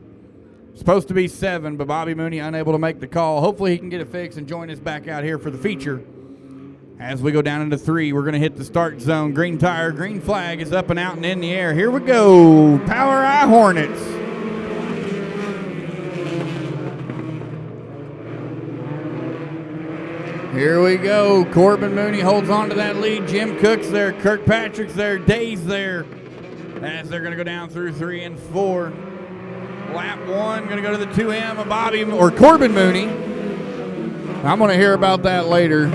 Speaker 1: Supposed to be 7, but Bobby Mooney unable to make the call. Hopefully he can get it fixed and join us back out here for the feature. As we go down into 3, we're going to hit the start zone. Green tire, green flag is up and out and in the air. Here we go, POWRi Hornets. Here we go. Corbin Mooney holds on to that lead. Jim Cook's there. Kirkpatrick's there. Day's there. As they're going to go down through 3 and 4. Lap 1, going to go to the 2M of Bobby or Corbin Mooney. I'm going to hear about that later.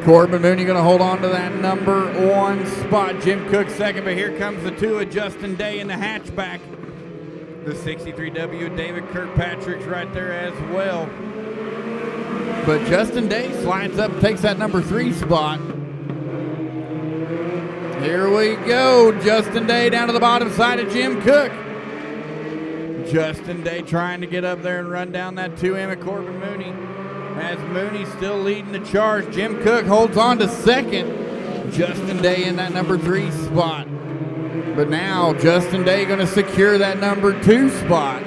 Speaker 1: Corbin Mooney going to hold on to that number 1 spot. Jim Cook second, but here comes the 2 of Justin Day in the hatchback. The 63W, David Kirkpatrick's right there as well. But Justin Day slides up, takes that number 3 spot. Here we go. Justin Day down to the bottom side of Jim Cook. Justin Day trying to get up there and run down that 2M of Corbin Mooney. As Mooney still leading the charge. Jim Cook holds on to second. Justin Day in that number 3 spot. But now Justin Day going to secure that number 2 spot.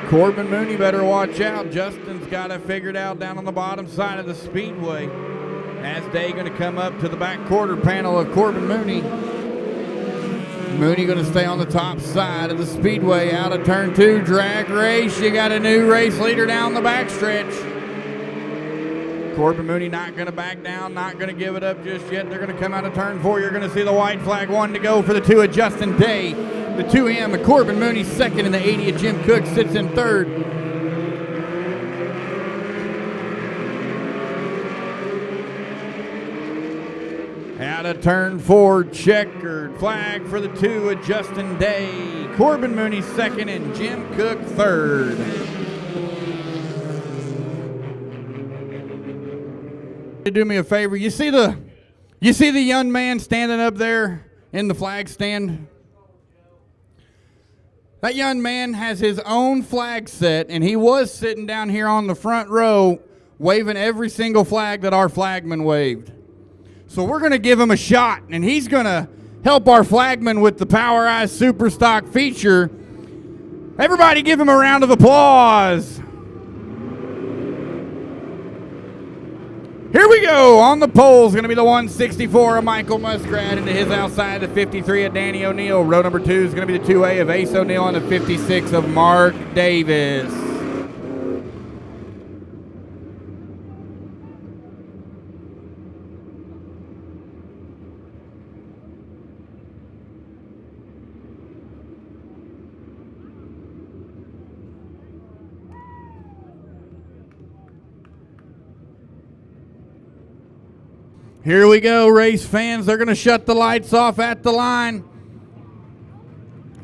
Speaker 1: Corbin Mooney better watch out. Justin's got it figured out down on the bottom side of the speedway. As Day going to come up to the back quarter panel of Corbin Mooney. Mooney going to stay on the top side of the speedway. Out of turn 2, drag race. You got a new race leader down the backstretch. Corbin Mooney not going to back down, not going to give it up just yet. They're going to come out of turn 4. You're going to see the white flag, 1 to go for the 2 of Justin Day. The 2M of Corbin Mooney second, and the 80 of Jim Cook sits in third. Out of turn 4, checkered flag for the 2 of Justin Day. Corbin Mooney second and Jim Cook third. Do me a favor. You see the young man standing up there in the flag stand? That young man has his own flag set, and he was sitting down here on the front row waving every single flag that our flagman waved. So we're going to give him a shot, and he's going to help our flagman with the POWRi Super Stock feature. Everybody give him a round of applause. Here we go. On the pole is going to be the 164 of Michael Muskrat, into his outside, the 53 of Danny O'Neill. Row number 2 is going to be the 2A of Ace O'Neill and the 56 of Mark Davis. Here we go, race fans. They're going to shut the lights off at the line.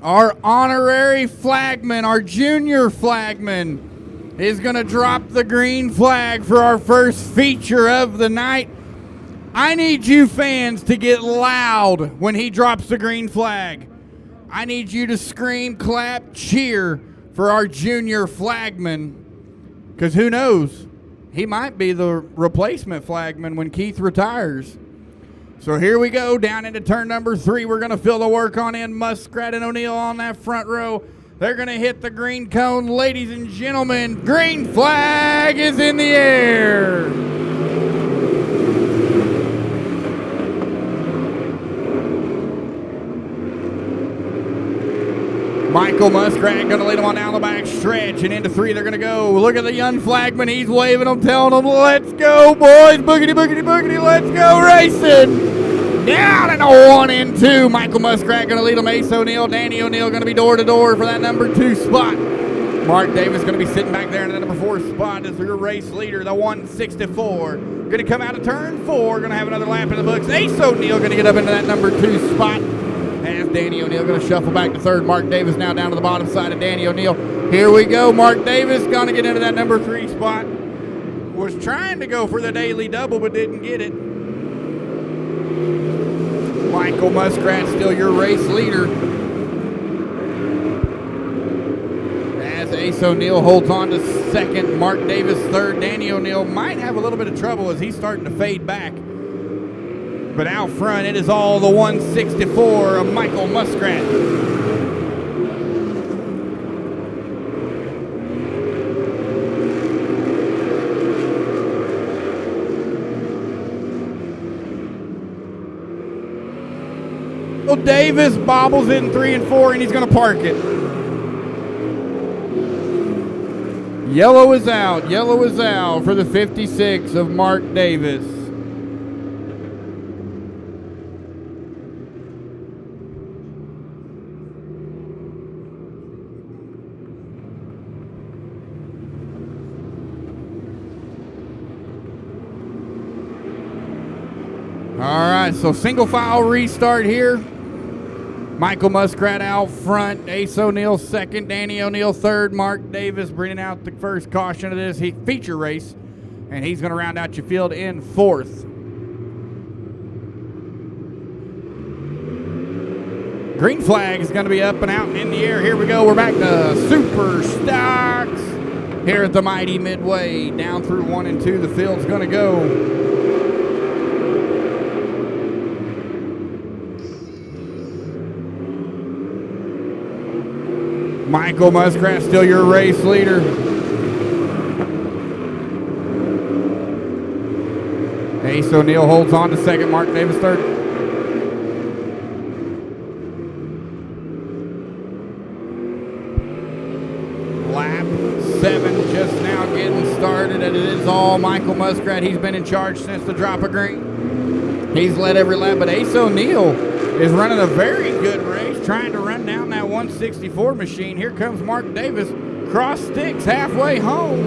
Speaker 1: Our honorary flagman, our junior flagman, is going to drop the green flag for our first feature of the night. I need you fans to get loud when he drops the green flag. I need you to scream, clap, cheer for our junior flagman, because who knows? He might be the replacement flagman when Keith retires. So here we go, down into turn number 3. We're going to fill the work on in. Muskrat and O'Neill on that front row. They're going to hit the green cone. Ladies and gentlemen, green flag is in the air. Michael Muskrat going to lead them on down the back stretch, and into 3 they're going to go. Look at the young flagman. He's waving them, telling them, let's go, boys. Boogity, boogity, boogity. Let's go racing. Down in a 1 and 2. Michael Muskrat going to lead them. Ace O'Neill, Danny O'Neill going to be door to door for that number 2 spot. Mark Davis going to be sitting back there in the number 4 spot as your race leader, the 164. Going to come out of turn 4. Going to have another lap in the books. Ace O'Neill going to get up into that number 2 spot. As Danny O'Neill going to shuffle back to 3rd. Mark Davis now down to the bottom side of Danny O'Neill. Here we go. Mark Davis going to get into that number 3 spot. Was trying to go for the daily double, but didn't get it. Michael Muskrat still your race leader. As Ace O'Neill holds on to 2nd. Mark Davis 3rd. Danny O'Neill might have a little bit of trouble as he's starting to fade back. But out front, it is all the 164 of Michael Muskrat. Well, Davis bobbles it in 3 and 4, and he's going to park it. Yellow is out. Yellow is out for the 56 of Mark Davis. All right, so single file restart here. Michael Muskrat out front, Ace O'Neill 2nd, Danny O'Neill 3rd, Mark Davis bringing out the first caution of this feature race, and he's going to round out your field in 4th. Green flag is going to be up and out and in the air. Here we go. We're back to Super Stocks here at the mighty Midway. Down through 1 and 2, the field's going to go. Michael Muskrat still your race leader. Ace O'Neill holds on to 2nd, Mark Davis 3rd. Lap 7 just now getting started, and it is all Michael Muskrat. He's been in charge since the drop of green. He's led every lap, but Ace O'Neill is running a very good race, trying to run down that 164 machine. Here comes Mark Davis, cross sticks halfway home.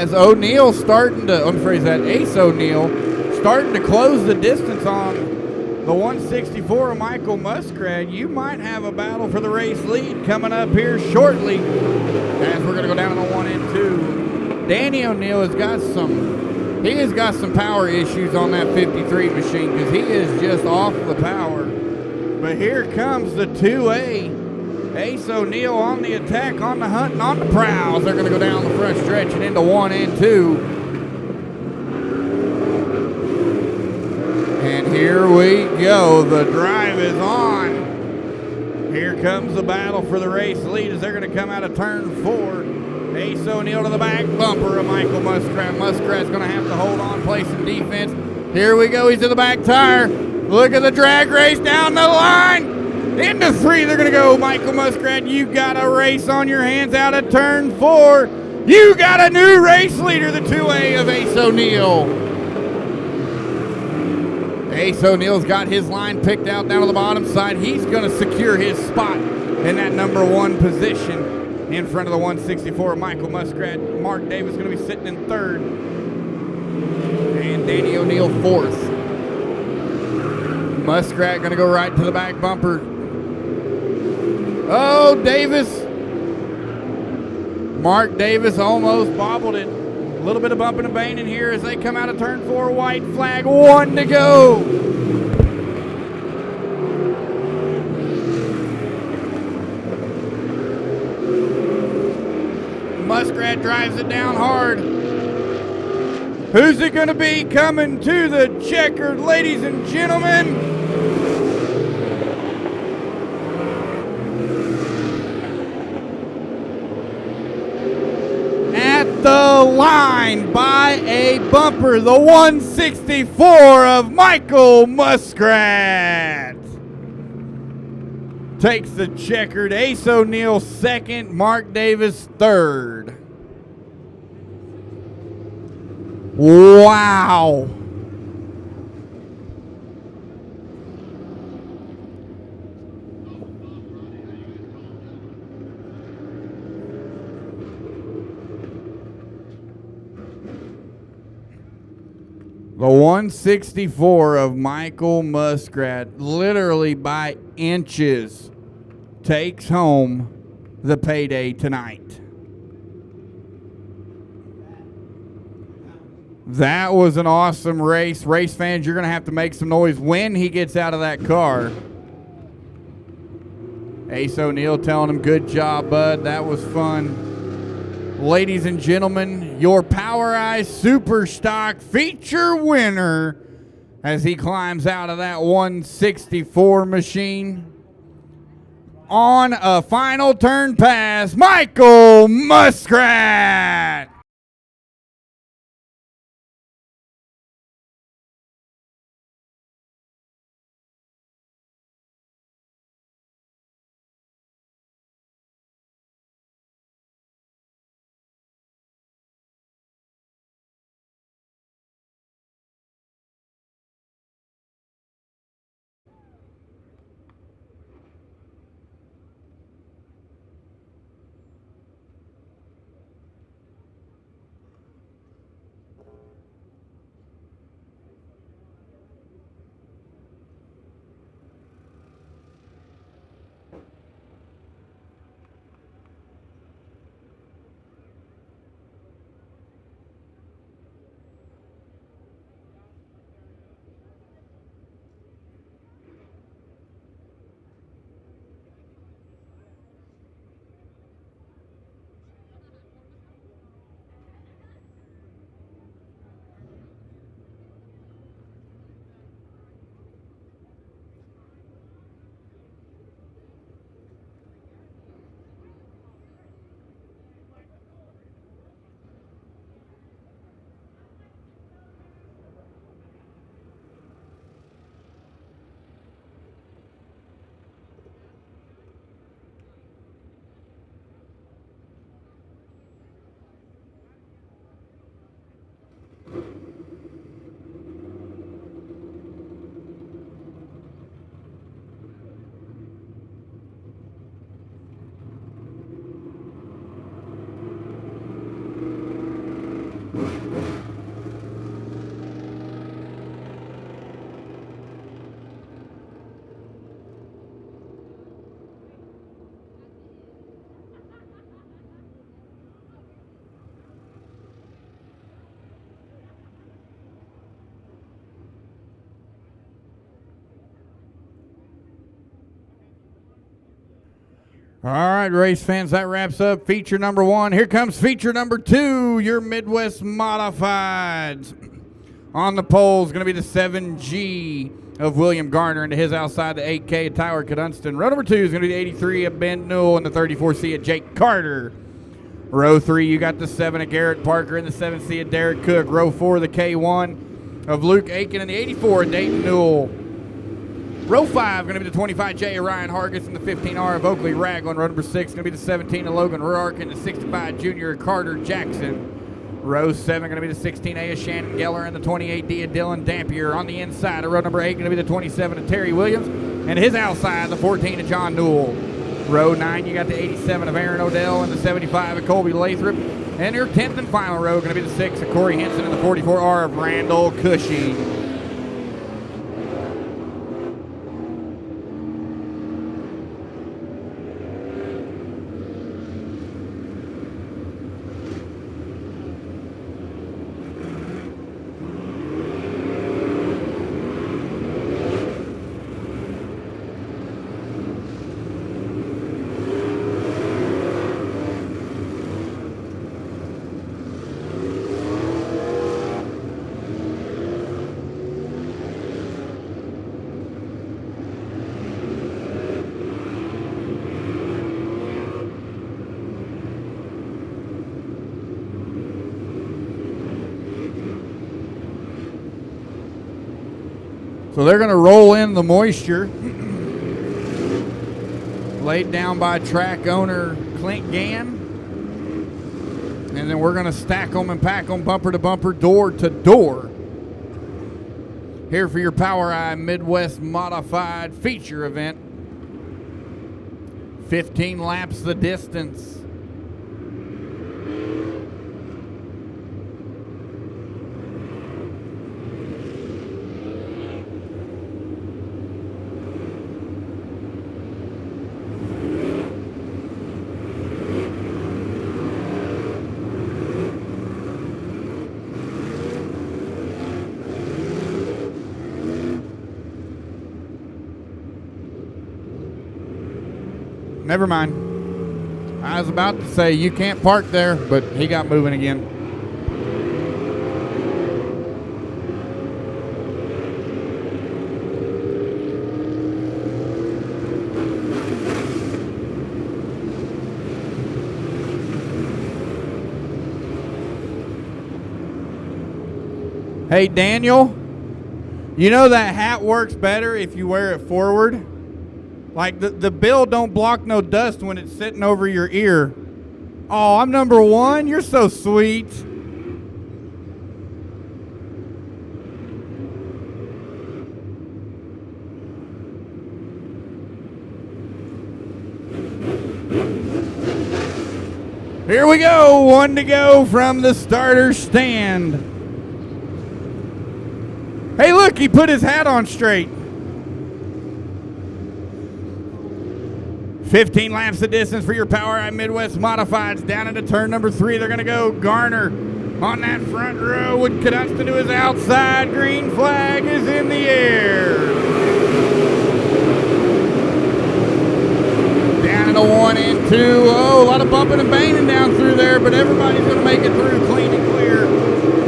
Speaker 1: as O'Neal starting to, let me phrase that, Ace O'Neal starting to close the distance on the 164 of Michael Muskrat. You might have a battle for the race lead coming up here shortly as we're going to go down to the 1 and 2. Danny O'Neal has got some power issues on that 53 machine because he is just off the power. But here comes the 2A. Ace O'Neal on the attack, on the hunt, and on the prowl. They're going to go down the front stretch and into 1 and 2. And here we go. The drive is on. Here comes the battle for the race lead as they're going to come out of turn 4. Ace O'Neal to the back bumper of Michael Muskrat. Muskrat's going to have to hold on, play some defense. Here we go. He's to the back tire. Look at the drag race down the line. Into 3, they're going to go. Michael Muskrat, you got a race on your hands out of turn 4. You got a new race leader, the 2A of Ace O'Neal. Ace O'Neal's got his line picked out down on the bottom side. He's going to secure his spot in that number 1 position in front of the 164. Michael Muskrat. Mark Davis going to be sitting in 3rd. And Danny O'Neal 4th. Muskrat going to go right to the back bumper. Oh, Davis. Mark Davis almost bobbled it. A little bit of bumping and banging here as they come out of turn 4. White flag, 1 to go. Muskrat drives it down hard. Who's it going to be coming to the checkered, ladies and gentlemen? The line by a bumper, the 164 of Michael Muskrat takes the checkered. Ace O'Neal 2nd, Mark Davis 3rd. Wow. The 164 of Michael Muskrat, literally by inches, takes home the payday tonight. That was an awesome race. Race fans, you're going to have to make some noise when he gets out of that car. Ace O'Neal telling him, good job, bud. That was fun. Ladies and gentlemen, your POWRi Super Stock feature winner as he climbs out of that 164 machine. On a final turn pass, Michael Muskrat. All right, race fans, that wraps up feature number 1. Here comes feature number 2, your Midwest Modifieds. On the pole is going to be the 7G of William Garner, and to his outside, the 8K of Tyler Cadunston. Row number 2 is going to be the 83 of Ben Newell and the 34C of Jake Carter. Row 3, you got the 7 of Garrett Parker and the 7C of Derek Cook. Row 4, the K1 of Luke Aiken and the 84 of Dayton Newell. Row 5 going to be the 25J of Ryan Hargis and the 15R of Oakley Ragland. Row number 6 going to be the 17 of Logan Rourke and the 65 Junior of Carter Jackson. Row 7 going to be the 16A of Shannon Geller and the 28D of Dylan Dampier. On the inside of row number 8 going to be the 27 of Terry Williams and his outside, the 14 of John Newell. Row 9, you got the 87 of Aaron Odell and the 75 of Colby Lathrop. And your 10th and final row going to be the 6 of Corey Henson and the 44R of Randall Cushing. So they're going to roll in the moisture laid down by track owner Clint Gann. And then we're going to stack them and pack them bumper to bumper, door to door. Here for your POWRi Midwest Modified feature event. 15 laps the distance. Never mind. I was about to say you can't park there, but he got moving again. Hey, Daniel, you know that hat works better if you wear it forward? Like the bill don't block no dust when it's sitting over your ear. Oh, I'm number 1? You're so sweet. Here we go, 1 to go from the starter stand. Hey, look, he put his hat on straight. 15 laps the distance for your POWRi Midwest Modifieds. Down into turn number 3, they're going to go. Garner on that front row with Cadunston to his outside. Green flag is in the air. Down into 1 and 2. Oh, a lot of bumping and banging down through there, but everybody's going to make it through clean and clear.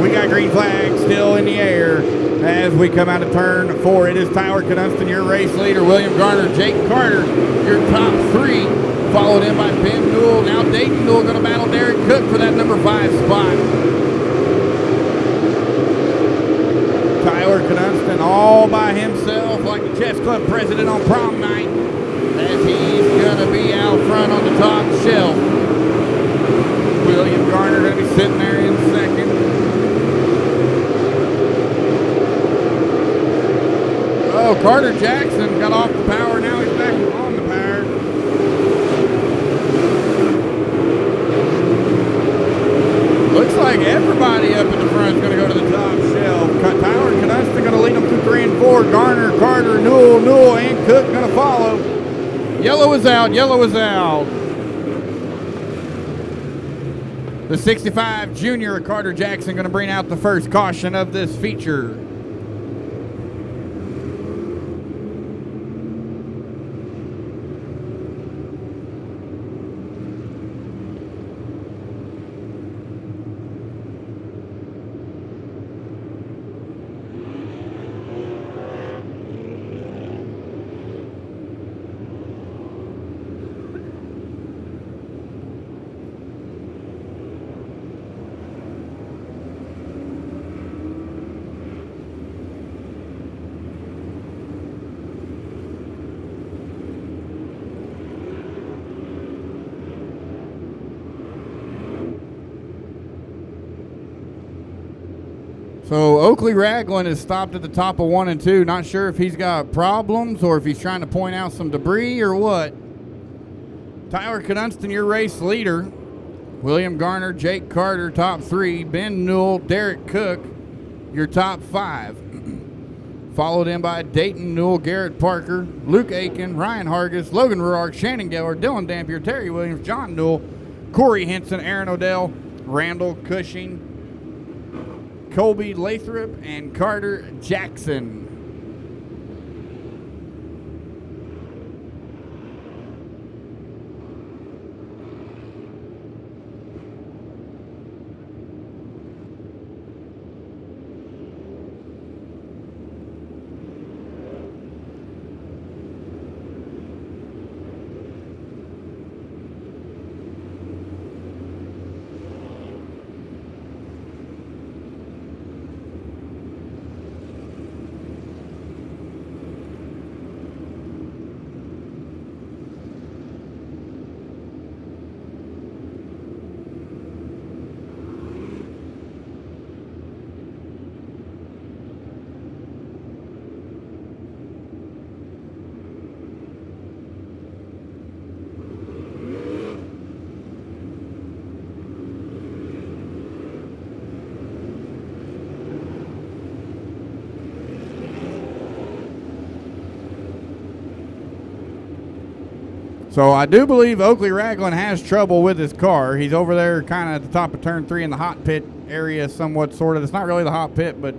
Speaker 1: We got green flag still in the air as we come out of turn 4. It is Tyler Cadunston, your race leader. William Garner, Jake Carter, your top 3, followed in by Ben Newell. Now Dayton Newell going to battle Derek Cook for that number 5 spot. Tyler Cadunston all by himself like the chess club president on prom night as he's going to be out front on the top shelf. William Garner going to be sitting there in second. Oh, Carter Jackson got off the power. Now he's back on the power. Looks like everybody up in the front is going to go to the top shelf. Tyler Cadunston going to lead them through 3 and 4. Garner, Carter, Newell, and Cook going to follow. Yellow is out. Yellow is out. The 65 Junior Carter Jackson going to bring out the first caution of this feature. So Oakley Ragland is stopped at the top of 1 and 2. Not sure if he's got problems or if he's trying to point out some debris or what. Tyler Cadunston, your race leader. William Garner, Jake Carter, top 3. Ben Newell, Derek Cook, your top 5. Followed in by Dayton Newell, Garrett Parker, Luke Aiken, Ryan Hargis, Logan Ruark, Shannon Geller, Dylan Dampier, Terry Williams, John Newell, Corey Henson, Aaron Odell, Randall Cushing, Colby Lathrop, and Carter Jackson. So I do believe Oakley Ragland has trouble with his car. He's over there kind of at the top of turn 3 in the hot pit area somewhat, sort of. It's not really the hot pit, but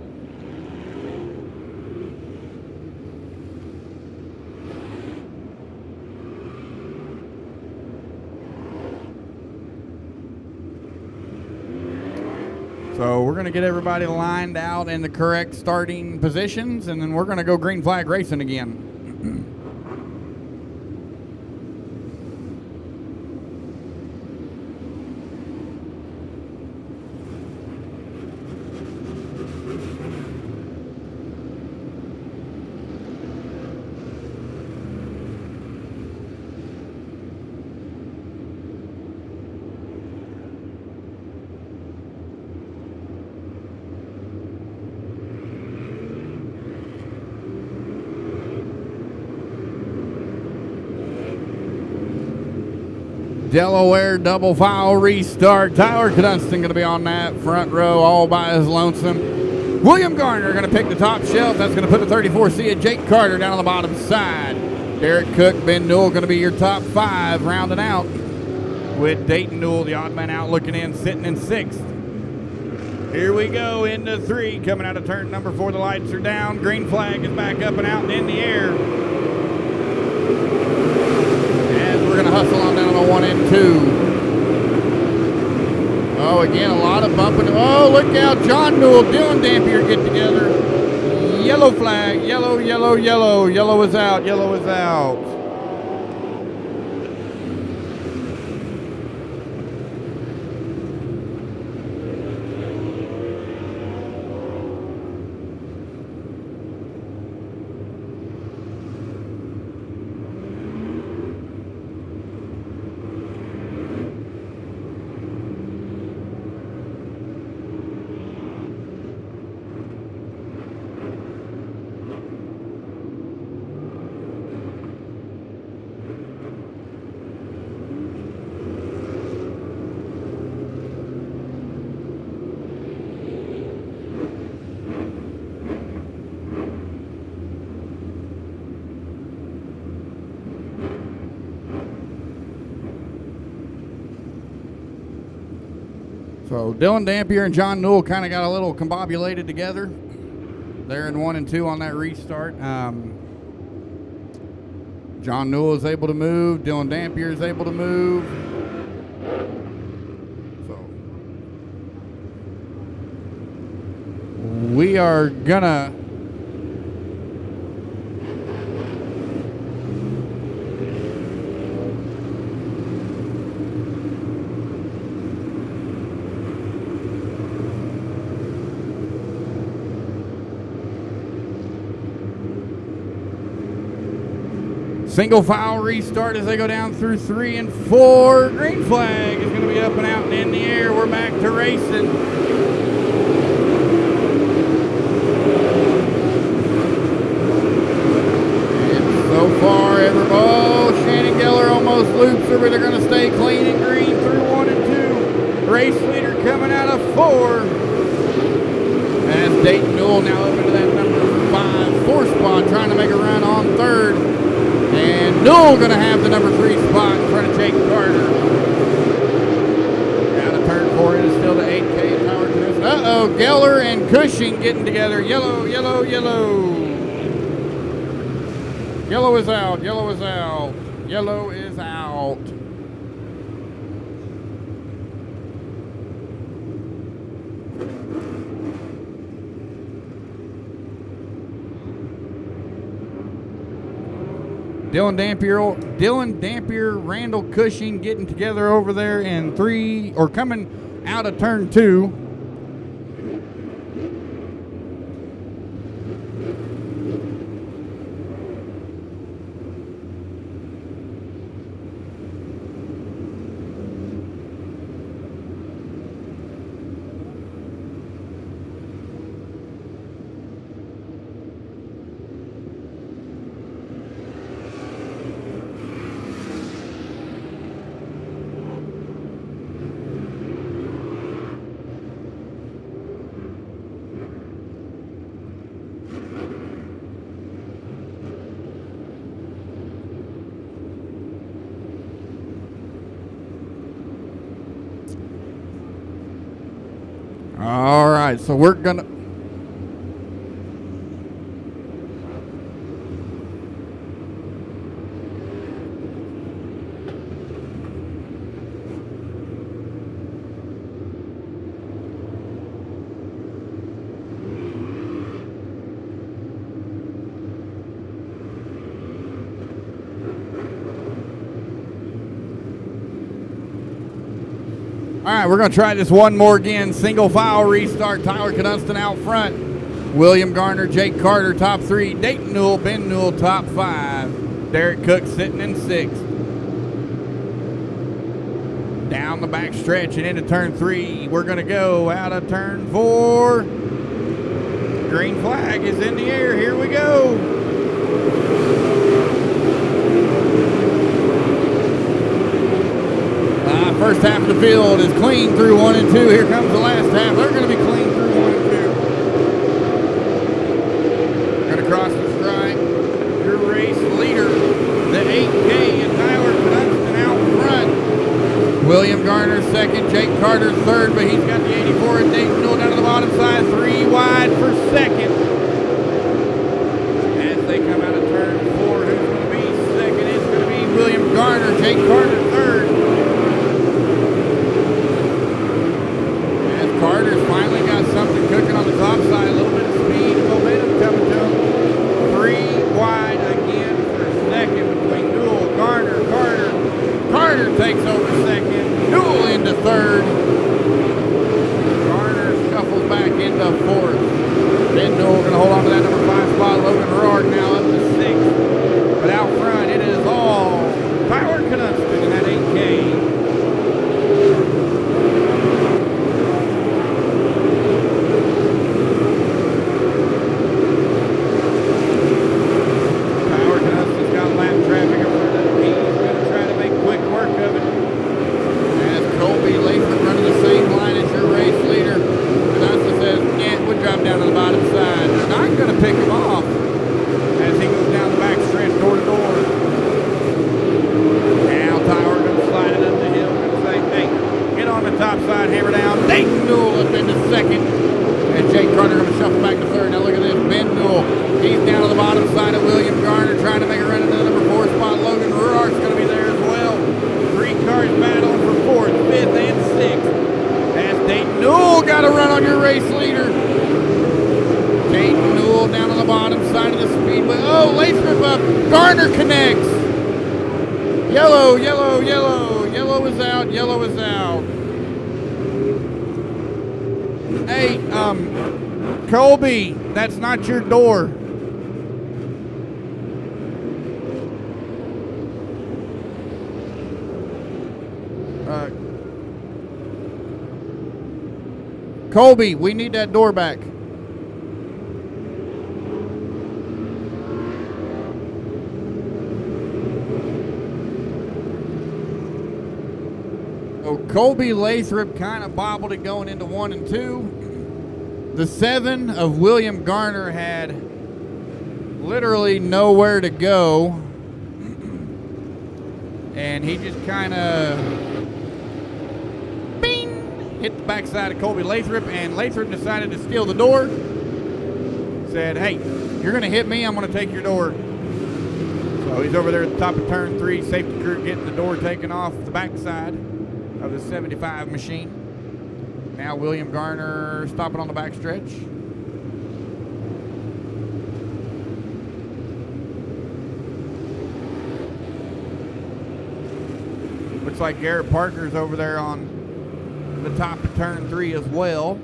Speaker 1: so we're going to get everybody lined out in the correct starting positions, and then we're going to go green flag racing again. Delaware double file restart. Tyler Cadunston going to be on that front row all by his lonesome. William Garner going to pick the top shelf. That's going to put the 34C of Jake Carter down on the bottom side. Derek Cook, Ben Newell going to be your top 5, rounding out with Dayton Newell, the odd man out, looking in, sitting in 6th. Here we go into 3, coming out of turn number 4. The lights are down. Green flag is back up and out and in the air. We're going to hustle on down to 1 and 2. Oh, again, a lot of bumping. Oh, look out. John Newell, Dylan Dampier get together. Yellow flag. Yellow, yellow, yellow. Yellow is out. Yellow is out. So Dylan Dampier and John Newell kind of got a little combobulated together. They're in 1 and 2 on that restart. John Newell is able to move. Dylan Dampier is able to move. So we are gonna single file restart as they go down through 3 and 4. Green flag is going to be up and out and in the air. We're back to racing. those loops are they're going to stay clean and green through 1 and 2. Race leader coming out of 4. As Dayton Newell now up into that number 5 4 spot, trying to make a run on 3rd. And Newell going to have the number 3 spot in front of Jake Carter. Out of turn 4, it is still the 8K power connects. Uh-oh, Geller and Cushing getting together. Yellow, yellow, yellow. Yellow is out, yellow is out, yellow is out. Dylan Dampier, Randall Cushing getting together over there in 3, or coming out of turn 2. All right, so we're gonna. All right, we're going to try this one more again. Single file restart. Tyler Knudston out front. William Garner, Jake Carter, top 3. Dayton Newell, Ben Newell, top 5. Derek Cook sitting in 6th. Down the back stretch and into turn 3. We're going to go out of turn 4. Green flag is in the air. Here we go. First half of the field is clean through 1 and 2. Here comes the last half. They're going to be clean through 1 and 2. Going to cross the strike. Your race leader, the 8K, and Tyler Knudston out front. William Garner second, Jake Carter third, but he's got the 84 and Dayton Newell down to the bottom side. 3 wide for second. As they come out of turn 4, who's going to be second? It's going to be William Garner, Jake Carter third. Carter's finally got something cooking on the top side. A little bit of speed and momentum coming to him. 3 wide again for second between Newell, Garner, Carter. Carter takes over second. Newell into third. Garner shuffles back into 4th. Ben Newell going to hold on to that number 5 spot. Logan Rourke now up to 6th. But out front, it is all Tyler Knudston in that 8K. Garner connects. Yellow, yellow, yellow. Yellow is out. Yellow is out. Hey, Colby, that's not your door. Colby, we need that door back. So Colby Lathrop kind of bobbled it going into 1 and 2. The 7 of William Garner had literally nowhere to go. And he just kind of hit the backside of Colby Lathrop, and Lathrop decided to steal the door. Said, hey, you're going to hit me, I'm going to take your door. So he's over there at the top of turn 3, safety crew getting the door taken off the backside of the 75 machine. Now William Garner stopping on the backstretch. Looks like Garrett Parker's over there on the top of turn 3 as well.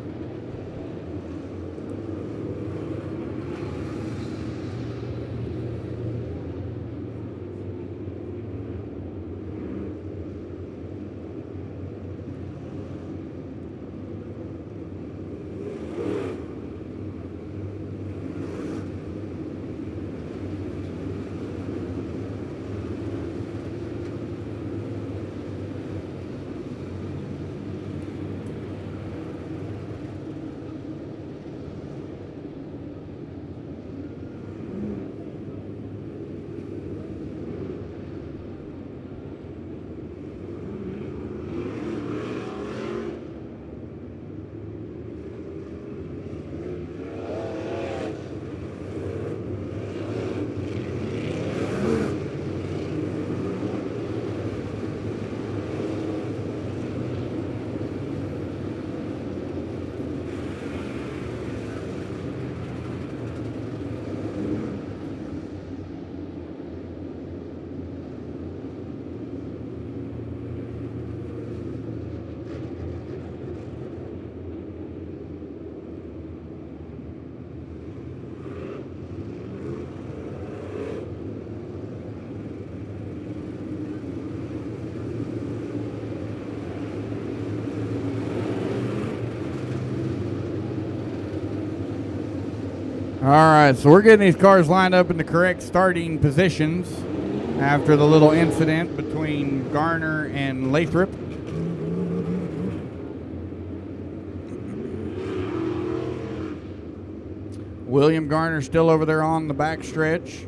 Speaker 1: All right, so we're getting these cars lined up in the correct starting positions after the little incident between Garner and Lathrop. William Garner still over there on the back stretch.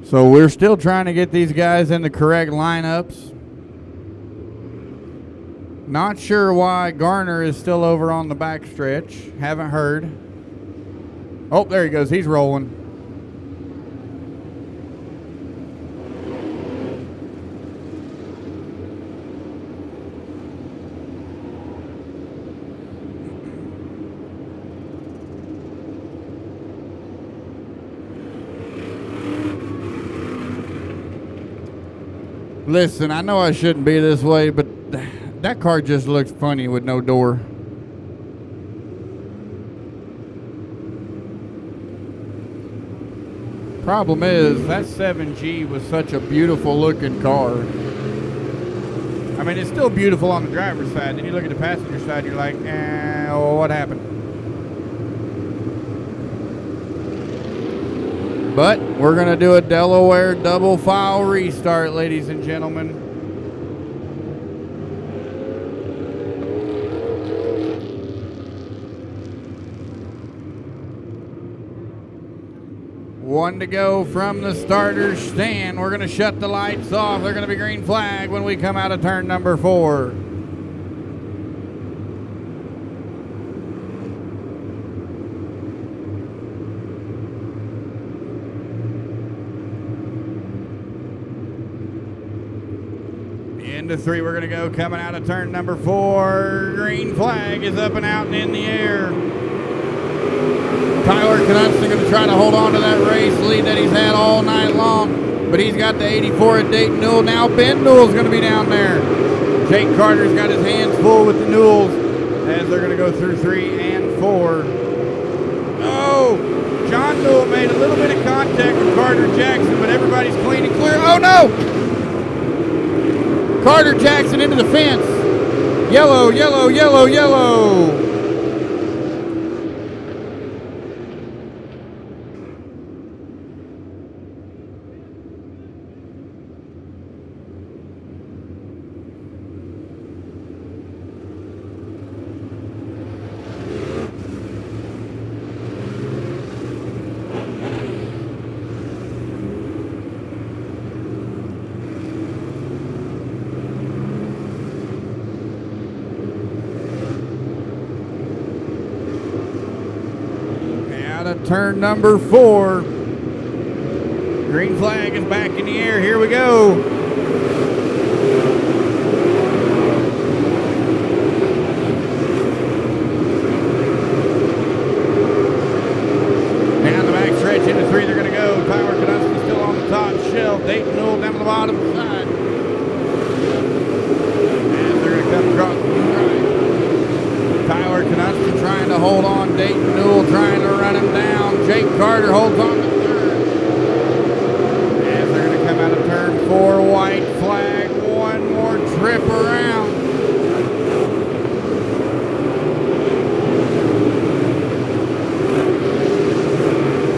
Speaker 1: So we're still trying to get these guys in the correct lineups. Not sure why Garner is still over on the backstretch. Haven't heard. Oh, there he goes. He's rolling. Listen, I know I shouldn't be this way, but that car just looks funny with no door. Problem is, that 7G was such a beautiful looking car. I mean, it's still beautiful on the driver's side. Then you look at the passenger side, you're like, well, what happened? But we're going to do a Delaware double file restart, ladies and gentlemen. One to go from the starter's stand. We're going to shut the lights off. They're going to be green flag when we come out of turn number 4. Into 3, we're going to go coming out of turn number 4. Green flag is up and out and in the air. Tyler Knutston going to try to hold on to that race lead that he's had all night long, but he's got the 84 at Dayton Newell. Now Ben Newell's going to be down there. Jake Carter's got his hands full with the Newells as they're going to go through 3 and 4. Oh, John Newell made a little bit of contact with Carter Jackson, but everybody's clean and clear. Oh no! Carter Jackson into the fence. Yellow, yellow, yellow, yellow. Turn number 4. Green flag is back in the air. Here we go. Down the back stretch into 3, they're going to go. Tyler Knutston still on the top shelf. Dayton Newell down to the bottom side. And they're going to come across the right. Tyler Knutston trying to hold on. Dayton Newell trying to run him down. Jake Carter holds on to 3rd. As they're going to come out of turn 4, white flag, one more trip around.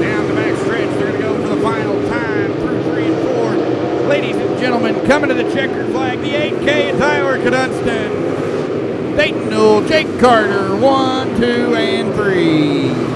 Speaker 1: Down the back stretch, they're going to go for the final time through 3 and 4. Ladies and gentlemen, coming to the checkered flag, the 8K and Tyler Knutston. Dayton Newell, Jake Carter, 1, 2, and 3.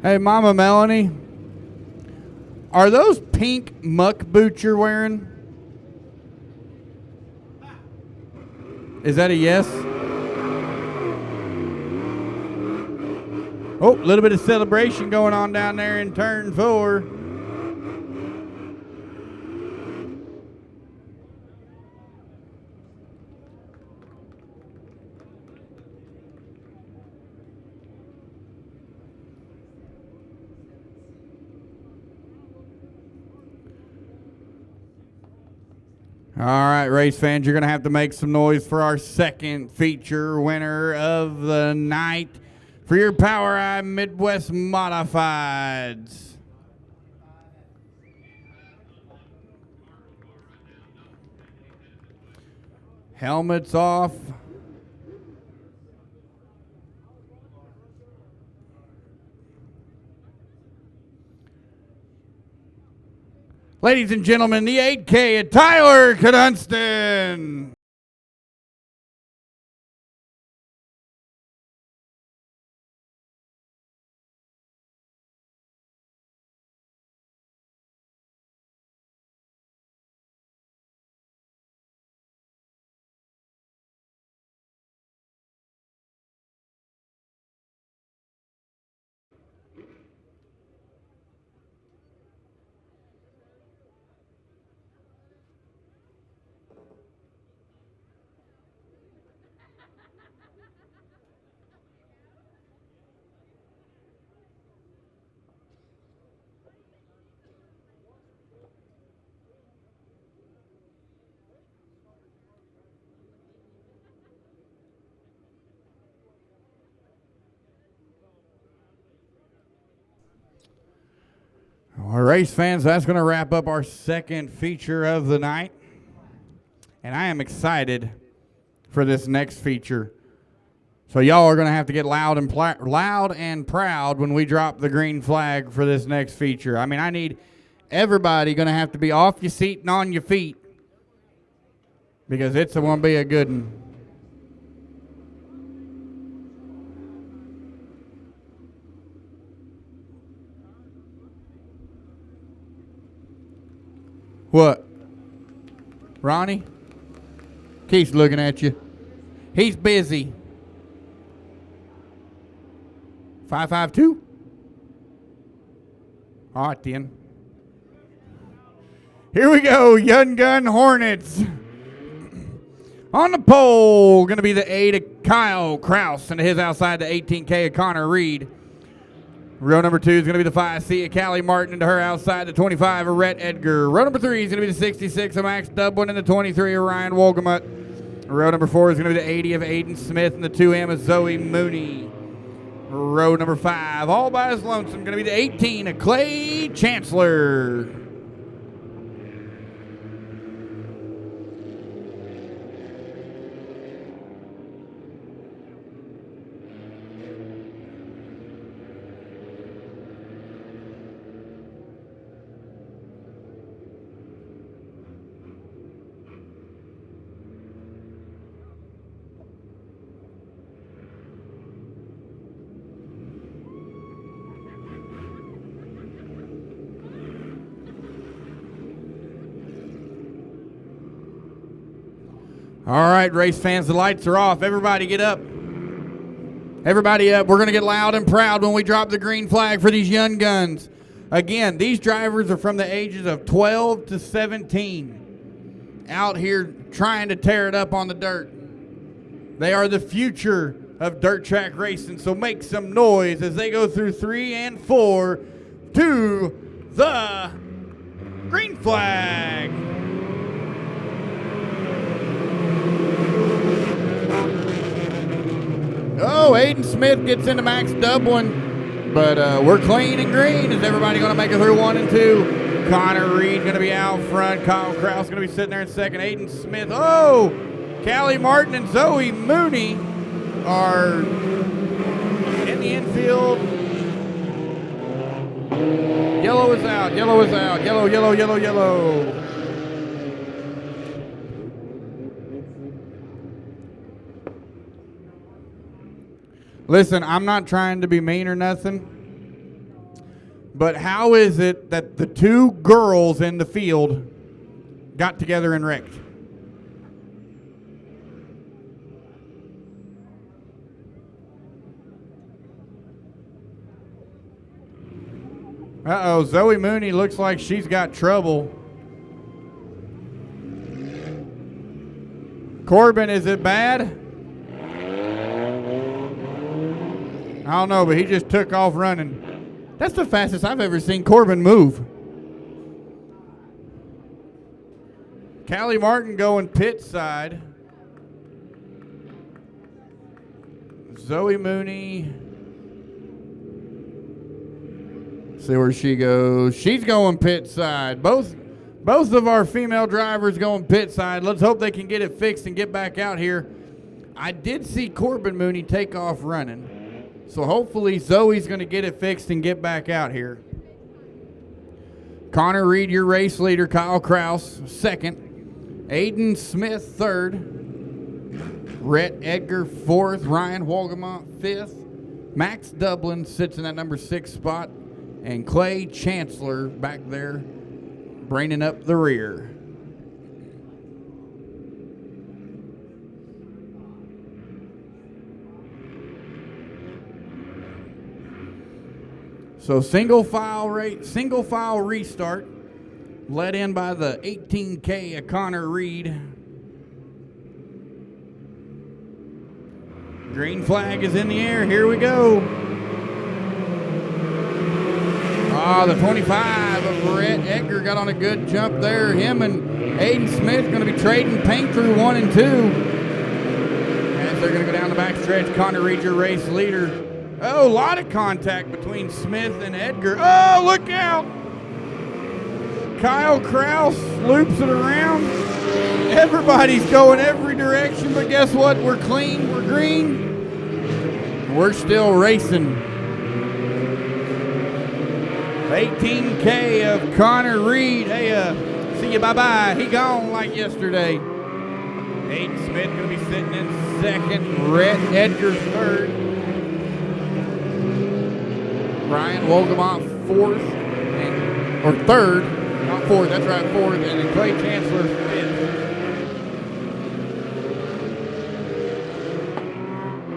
Speaker 1: Hey, Mama Melanie, are those pink muck boots you're wearing? Is that a yes? Oh, a little bit of celebration going on down there in turn 4. All right, race fans, you're going to have to make some noise for our second feature winner of the night for your POWRi Midwest Modifieds. Helmets off. Ladies and gentlemen, the 8K at Tyler Knutston. Well, race fans, that's going to wrap up our second feature of the night. And I am excited for this next feature. So y'all are going to have to get loud and proud when we drop the green flag for this next feature. I mean, I need everybody going to have to be off your seat and on your feet because it's going to be a good one. What? Ronnie? Keith's looking at you. He's busy. 552? All right, then. Here we go, Young Gun Hornets. On the pole, going to be the 8 of Kyle Kraus, and his outside the 18K of Connor Reed. Row number 2 is going to be the 5C of Callie Martin, and to her outside the 25 of Rhett Edgar. Row number 3 is going to be the 66 of Max Dublin and the 23 of Ryan Wolgamut. Row number 4 is going to be the 80 of Aiden Smith and the 2M of Zoe Mooney. Row number 5, all by his lonesome, going to be the 18 of Clay Chancellor. All right, race fans, the lights are off. Everybody get up. Everybody up. We're going to get loud and proud when we drop the green flag for these young guns. Again, these drivers are from the ages of 12 to 17 out here trying to tear it up on the dirt. They are the future of dirt track racing, so make some noise as they go through 3 and 4 to the green flag. Oh, Aiden Smith gets into Max Dublin, but we're clean and green. Is everybody going to make it through 1 and 2? Connor Reed going to be out front. Kyle Kraus going to be sitting there in second. Aiden Smith. Oh, Callie Martin and Zoe Mooney are in the infield. Yellow is out. Yellow is out. Yellow, yellow, yellow, yellow. Listen, I'm not trying to be mean or nothing, but how is it that the 2 girls in the field got together and wrecked? Uh-oh, Zoe Mooney looks like she's got trouble. Corbin, is it bad? I don't know, but he just took off running. That's the fastest I've ever seen Corbin move. Callie Martin going pit side. Zoe Mooney. See where she goes. She's going pit side. Both of our female drivers going pit side. Let's hope they can get it fixed and get back out here. I did see Corbin Mooney take off running. So hopefully Zoe's going to get it fixed and get back out here. Connor Reed, your race leader. Kyle Kraus, second. Aiden Smith, third. Rhett Edgar, fourth. Ryan Wolgamont, fifth. Max Dublin sits in that number 6 spot. And Clay Chancellor back there bringing up the rear. So single file restart, led in by the 18K of Connor Reed. Green flag is in the air. Here we go. The 25 of Rhett Edgar got on a good jump there. Him and Aiden Smith going to be trading paint through 1 and 2. As they're going to go down the back stretch. Connor Reed, your race leader. Oh, a lot of contact between Smith and Edgar. Oh, look out. Kyle Kraus loops it around. Everybody's going every direction, but guess what? We're clean, we're green. We're still racing. 18K of Connor Reed. Hey, see you, bye-bye. He gone like yesterday. Aiden Smith going to be sitting in second. Rhett Edgar third. Brian Wolgamont fourth, or third, not fourth, that's right, fourth, and then Clay Chancellor fifth.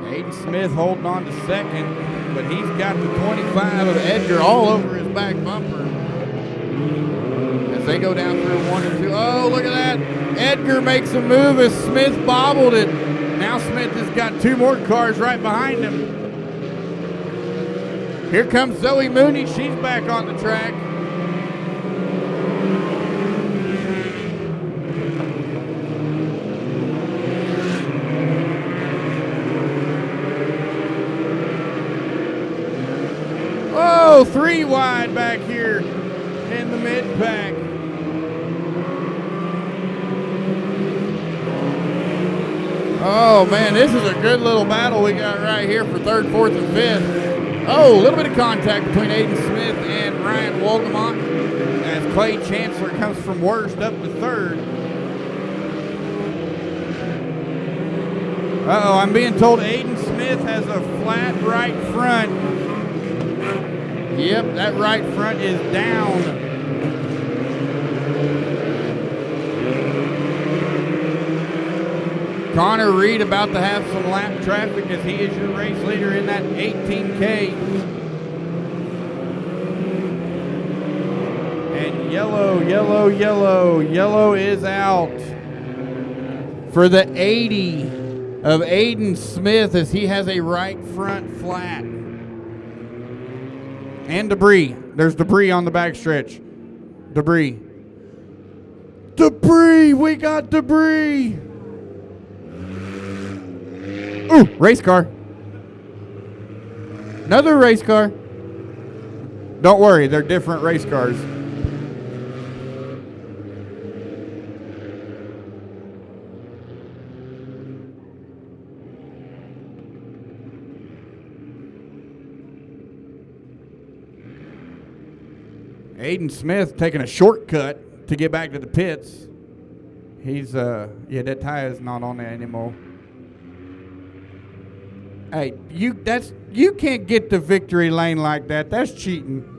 Speaker 1: Aiden Smith holding on to second, but he's got the 25 of Edgar all over his back bumper. As they go down through 1 and 2. Oh, look at that. Edgar makes a move as Smith bobbled it. Now Smith has got 2 more cars right behind him. Here comes Zoe Mooney. She's back on the track. Oh, 3 wide back here in the mid-pack. Oh, man, this is a good little battle we got right here for 3rd, 4th, and 5th. Oh, a little bit of contact between Aiden Smith and Ryan Wolgamont as Clay Chancellor comes from worst up to 3rd. Uh-oh, I'm being told Aiden Smith has a flat right front. Yep, that right front is down. Connor Reed about to have some lap traffic as he is your race leader in that 18K. And yellow is out for the 80 of Aiden Smith as he has a right front flat. And debris. There's debris on the backstretch. Debris. Debris! We got debris! Ooh, race car. Another race car. Don't worry, they're different race cars. Aiden Smith taking a shortcut to get back to the pits. He's, yeah, that tire is not on there anymore. Hey, you can't get to victory lane like that. That's cheating.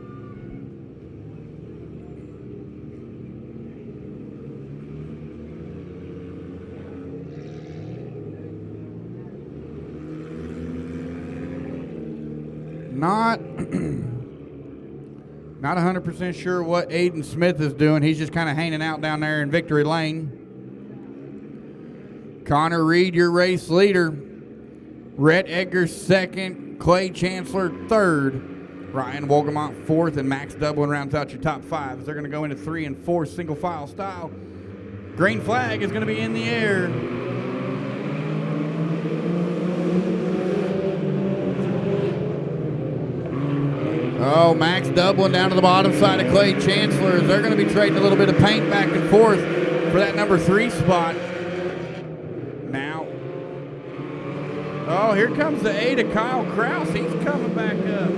Speaker 1: Not 100% sure what Aiden Smith is doing. He's just kind of hanging out down there in victory lane. Connor Reed, your race leader. Rhett Edgar second, Clay Chancellor third, Ryan Wolgamont fourth, and Max Dublin rounds out your top 5 as they're going to go into 3 and 4 single file style. Green flag is going to be in the air. Oh, Max Dublin down to the bottom side of Clay Chancellor as they're going to be trading a little bit of paint back and forth for that number 3 spot. Now, oh, here comes the 8 of Kyle Kraus. He's coming back up.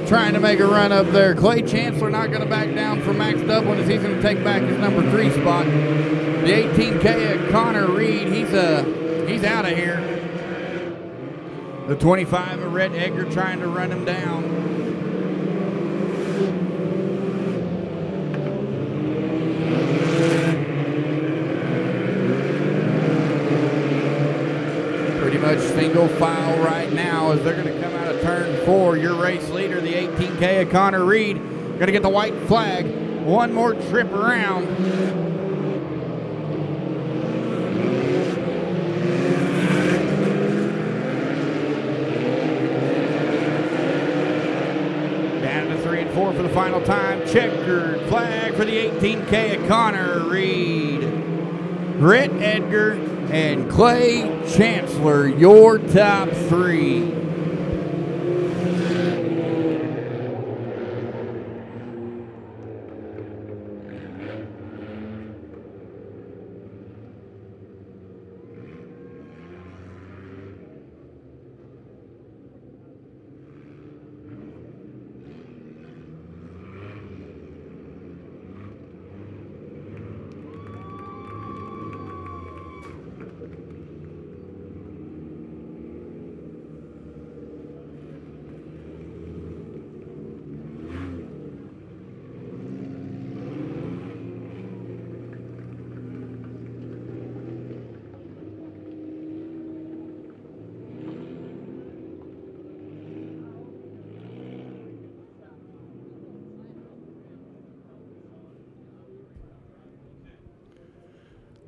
Speaker 1: Trying to make a run up there. Clay Chancellor not going to back down for Max Dublin as he's going to take back his number 3 spot. The 18K of Connor Reed, he's out of here. The 25 of Rhett Edgar trying to run him down. Pretty much single file right now as they're going to come out of turn 4. Your race leader, the 18K of Connor Reed, going to get the white flag. One more trip around. For the final time, checkered flag for the 18K of Connor Reed. Rhett Edgar and Clay Chancellor, your top 3.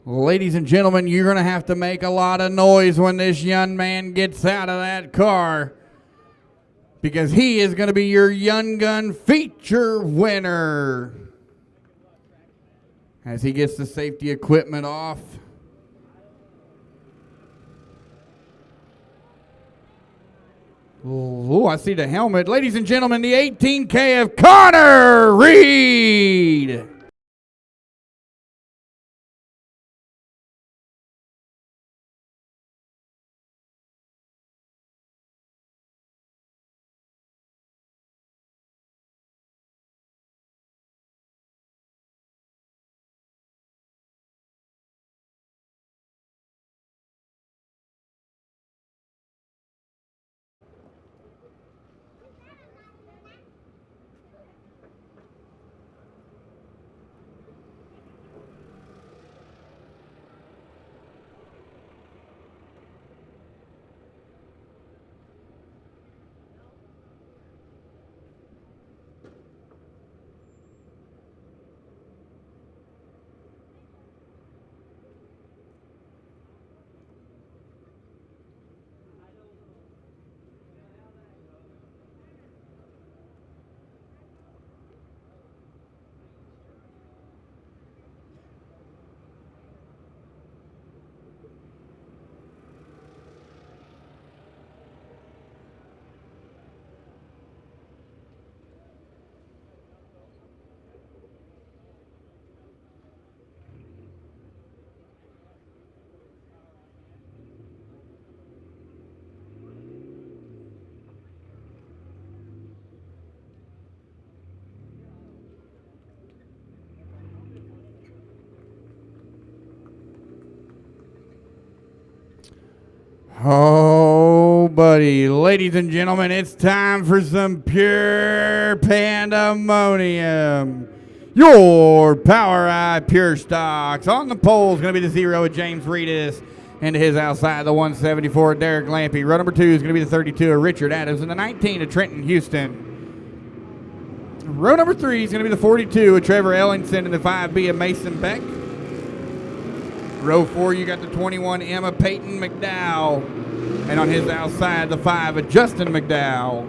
Speaker 1: Ladies and gentlemen, you're going to have to make a lot of noise when this young man gets out of that car, because he is going to be your Young Gun feature winner. As he gets the safety equipment off. Oh, I see the helmet. Ladies and gentlemen, the 18K of Connor Reed. Oh, buddy. Ladies and gentlemen, it's time for some pure pandemonium. Your POWRi Pure Stocks. On the pole is going to be the 0 of James Reedus. And to his outside, the 174 of Derek Lampy. Row number 2 is going to be the 32 of Richard Adams. And the 19 of Trenton Houston. Row number 3 is going to be the 42 of Trevor Ellingson. And the 5B of Mason Beck. Row 4, you got the 21 Emma Peyton McDowell. And on his outside, the 5 of Justin McDowell.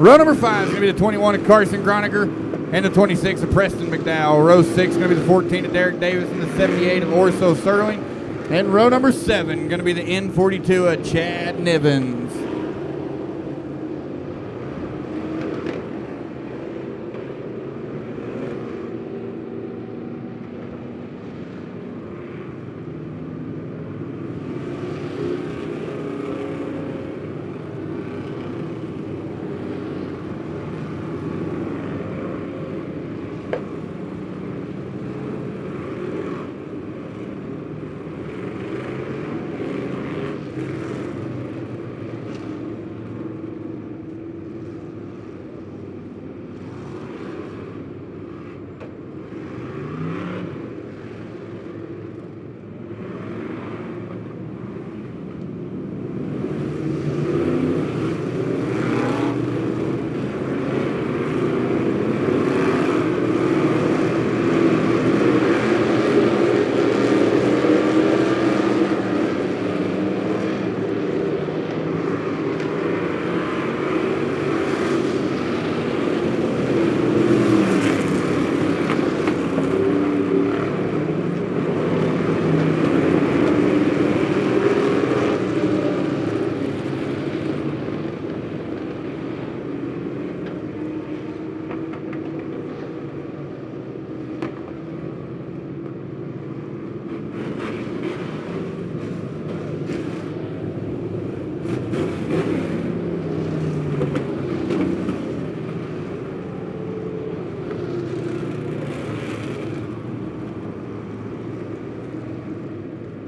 Speaker 1: Row number 5 is going to be the 21 of Carson Groniger and the 26 of Preston McDowell. Row 6 is going to be the 14 of Derek Davis and the 78 of Orso Sterling. And row number 7 going to be the N42 of Chad Nivens.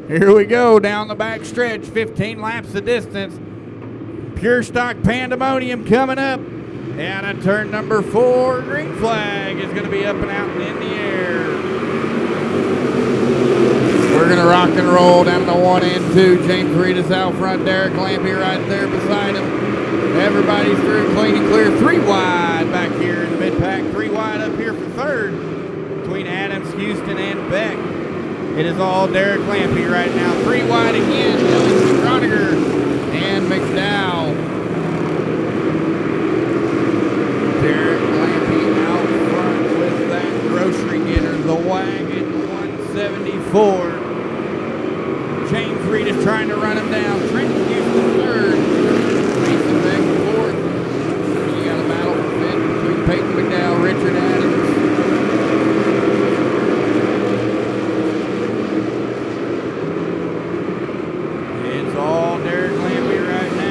Speaker 1: Here we go down the back stretch, 15 laps of distance. Pure stock pandemonium coming up. Out of turn number 4, green flag is going to be up and out and in the air. We're going to rock and roll down to 1 and 2. James Reedus out front, Derek Lampy right there beside him. Everybody's through clean and clear. 3 wide back here in the mid-pack. 3 wide up here for third between Adams, Houston, and Beck. It is all Derek Lampy right now. 3 wide again. Groninger and McDowell. Derek Lampy out front with that grocery getter. The wagon 174. James Reed is trying to run him down. Trenton Houston third. Mason Beck fourth. You got a battle for fifth between Peyton McDowell, Richard Adams. It's all Derek Lampy right now.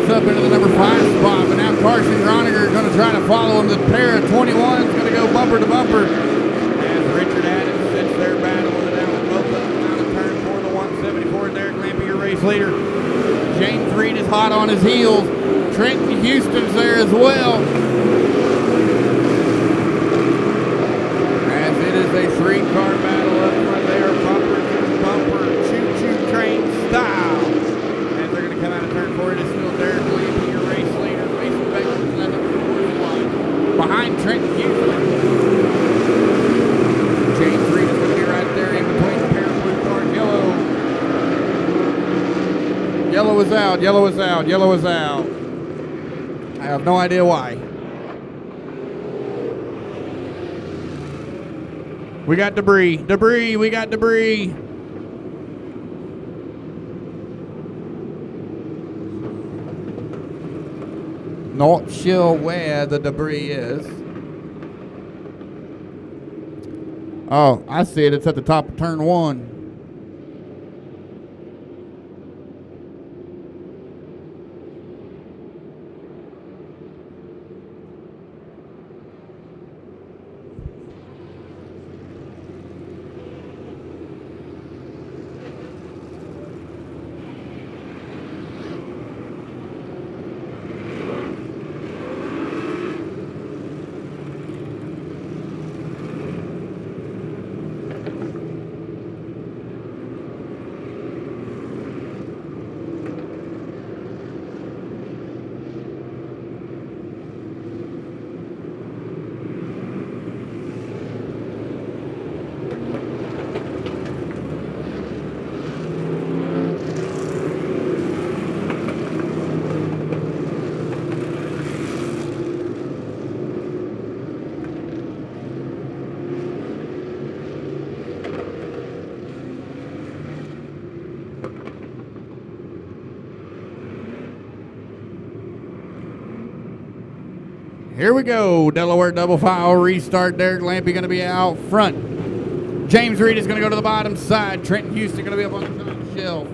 Speaker 1: Up into the number 5 spot, but now Carson Groninger is going to try to follow him. The pair of 21 is going to go bumper to bumper as Richard Adams sits there battling it out with both of them out of turn 4 to 174. Derek Lampy, your race leader. James Reed is hot on his heels. Trenton Houston's there as well. As it is a 3-car battle up front there, bumper to bumper, choo-choo train style. As they're going to come out of turn 4, it is still Derek Lampy, your race leader. Mason Beckman is in the 4th spot. Behind Trenton Houston. James Reed is going to be right there in between the pair of blue cars. Yellow is out, yellow is out, yellow is out. I have no idea why. We got debris, we got debris. Not sure where the debris is. Oh, I see it. It's at the top of turn 1. Here we go. Delaware double file restart. Derek Lampy going to be out front. James Reed is going to go to the bottom side. Trenton Houston going to be up on the top shelf.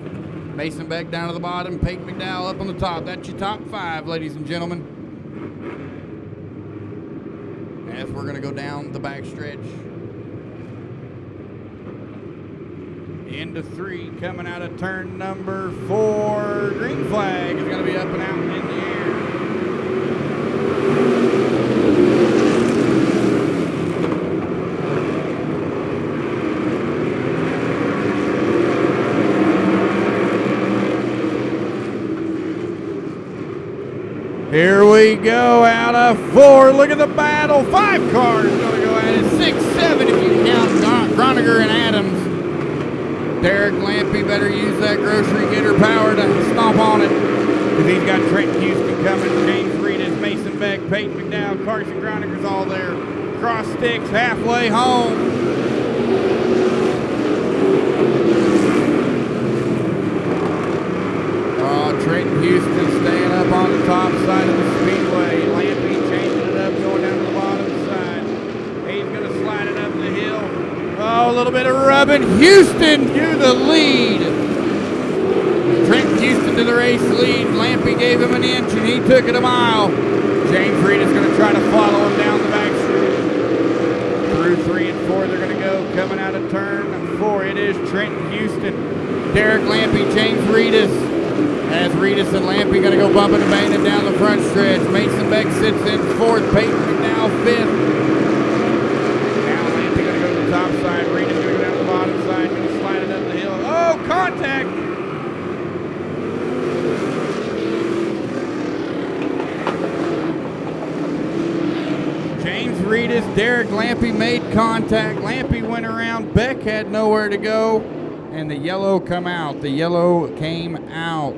Speaker 1: Mason Beck down to the bottom. Peyton McDowell up on the top. That's your top 5, ladies and gentlemen. As we're going to go down the back stretch. Into 3, coming out of turn number 4. Green flag is going to be up and out in the air. Here we go, out of 4. Look at the battle. 5 cars going to go at it. 6, 7 if you count Groninger and Adams. Derek Lampy better use that grocery getter power to stomp on it, because he's got Trenton Houston coming. James Reed is Mason Beck, Peyton McDowell, Carson Groninger's all there. Cross sticks halfway home. Trenton Houston staying up on the top side of the speedway. Lampy changing it up, going down to the bottom side. He's going to slide it up the hill. Oh, a little bit of rubbing. Houston to the lead. Trenton Houston to the race lead. Lampy gave him an inch and he took it a mile. James Reed is going to try to follow him down the back street. Through 3 and 4 they're going to go. Coming out of turn 4, it is Trenton Houston. Derek Lampy, James Reed is As Reedus and Lampy going to go bumping and banging down the front stretch. Mason Beck sits in fourth. Peyton McDowell fifth. Now Lampy going to go to the top side. Reedus going to go down the bottom side. Going to slide it up the hill. Oh, contact! James Reedus, Derek Lampy made contact. Lampy went around. Beck had nowhere to go. And the yellow come out. The yellow came out.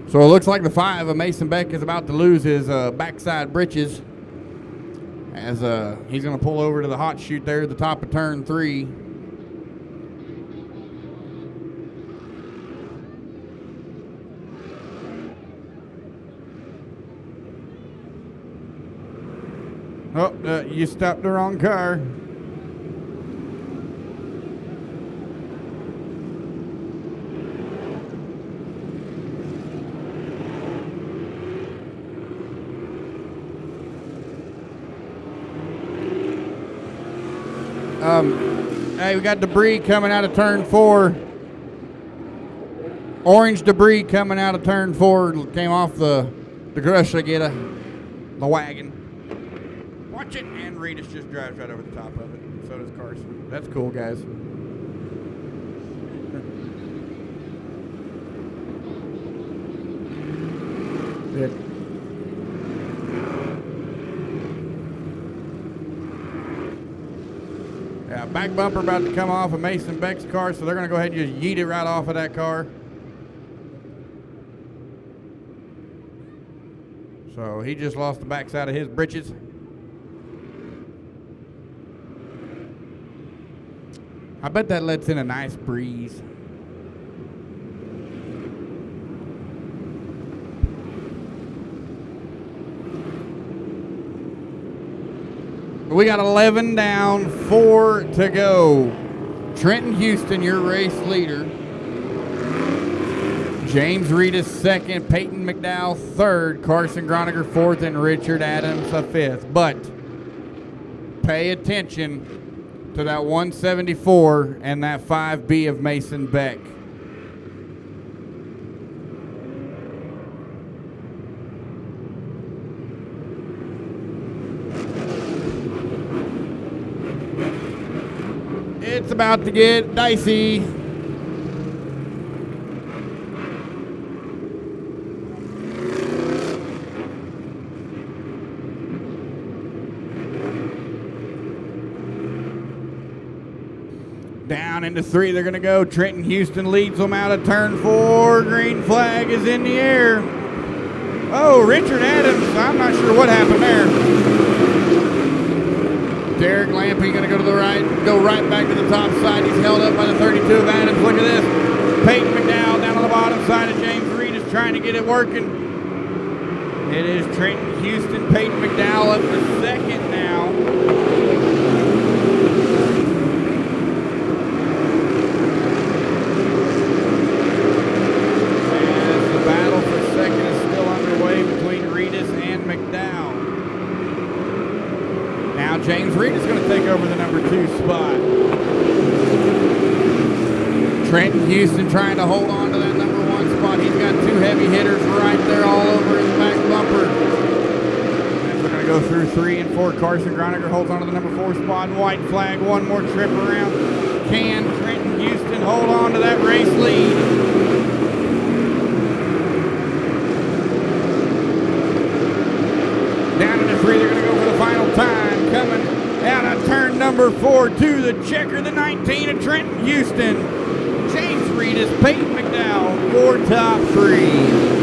Speaker 1: So it looks like the 5 of Mason Beck is about to lose his backside britches as he's going to pull over to the hot chute there at the top of turn 3. Oh, you stopped the wrong car. Hey, we got debris coming out of turn 4. Orange debris coming out of turn 4. Came off the Grusha the wagon. Watch it, and Reedus just drives right over the top of it. So does Carson. That's cool, guys. Good. Yeah, back bumper about to come off of Mason Beck's car, so they're going to go ahead and just yeet it right off of that car. So he just lost the backside of his britches. I bet that lets in a nice breeze. We got 11 down, 4 to go. Trenton Houston, your race leader. James Reedus second, Peyton McDowell third, Carson Groniger fourth, and Richard Adams a fifth. But pay attention to that 174 and that 5B of Mason Beck. It's about to get dicey. Down into 3 they're going to go. Trenton Houston leads them out of turn 4. Green flag is in the air. Oh, Richard Adams, I'm not sure what happened there. Derek Lampy going to go to the right, go right back to the top side. He's held up by the 32 of Adams. Look at this. Peyton McDowell down on the bottom side of James Reedus trying to get it working. It is Trenton Houston, Peyton McDowell up for second now. James Reed is going to take over the number 2 spot. Trenton Houston trying to hold on to that number 1 spot. He's got 2 heavy hitters right there all over his back bumper. And we're going to go through 3 and 4. Carson Groniger holds on to the number 4 spot. And white flag, one more trip around. Can Trenton Houston hold on to that race lead? Down into 3, they're going to go for the final time. Coming out of turn number 4 to the checker, the 19 of Trenton Houston. James Reed is Peyton McDowell, your top 3.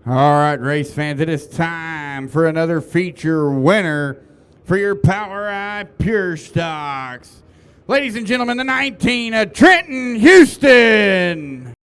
Speaker 1: All right, race fans, it is time for another feature winner for your POWRi Pure Stocks. Ladies and gentlemen, the 19 of Trenton Houston.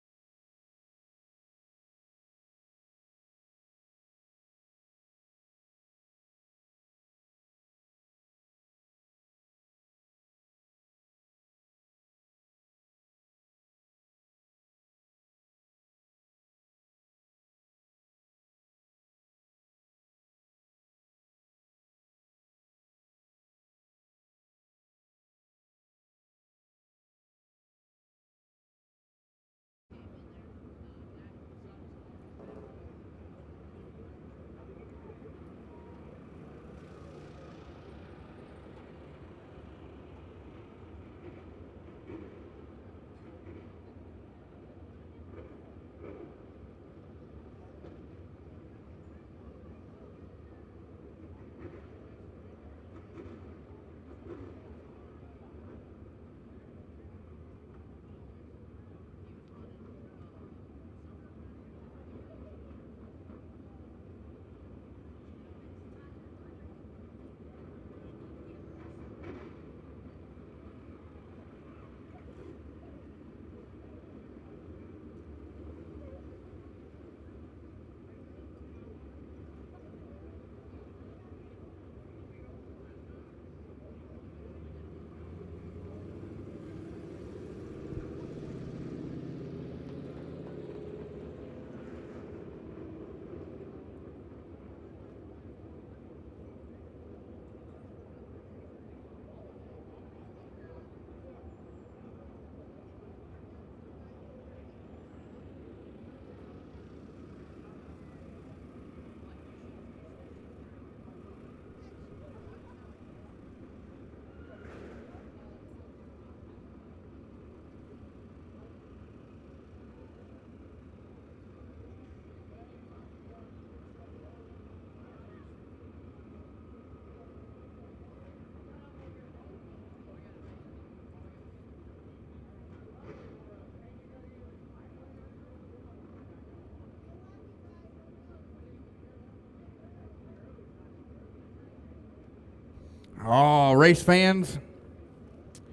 Speaker 1: Oh, race fans,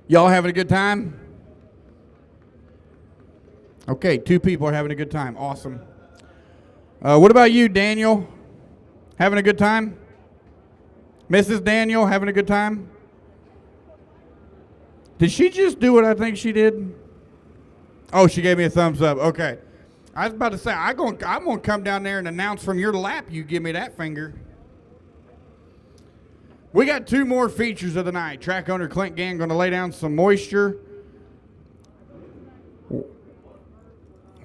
Speaker 1: y'all having a good time? Okay, 2 people are having a good time. Awesome. What about you, Daniel? Having a good time? Mrs. Daniel, having a good time? Did she just do what I think she did? Oh, she gave me a thumbs up. Okay. I was about to say, I'm going to come down there and announce from your lap you give me that finger. We got 2 more features of the night. Track owner Clint Gann going to lay down some moisture.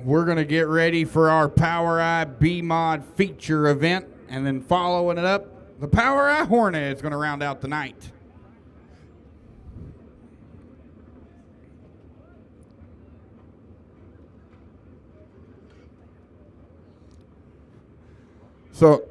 Speaker 1: We're going to get ready for our POWRi B-Mod feature event. And then following it up, the POWRi Hornet is going to round out the night. So.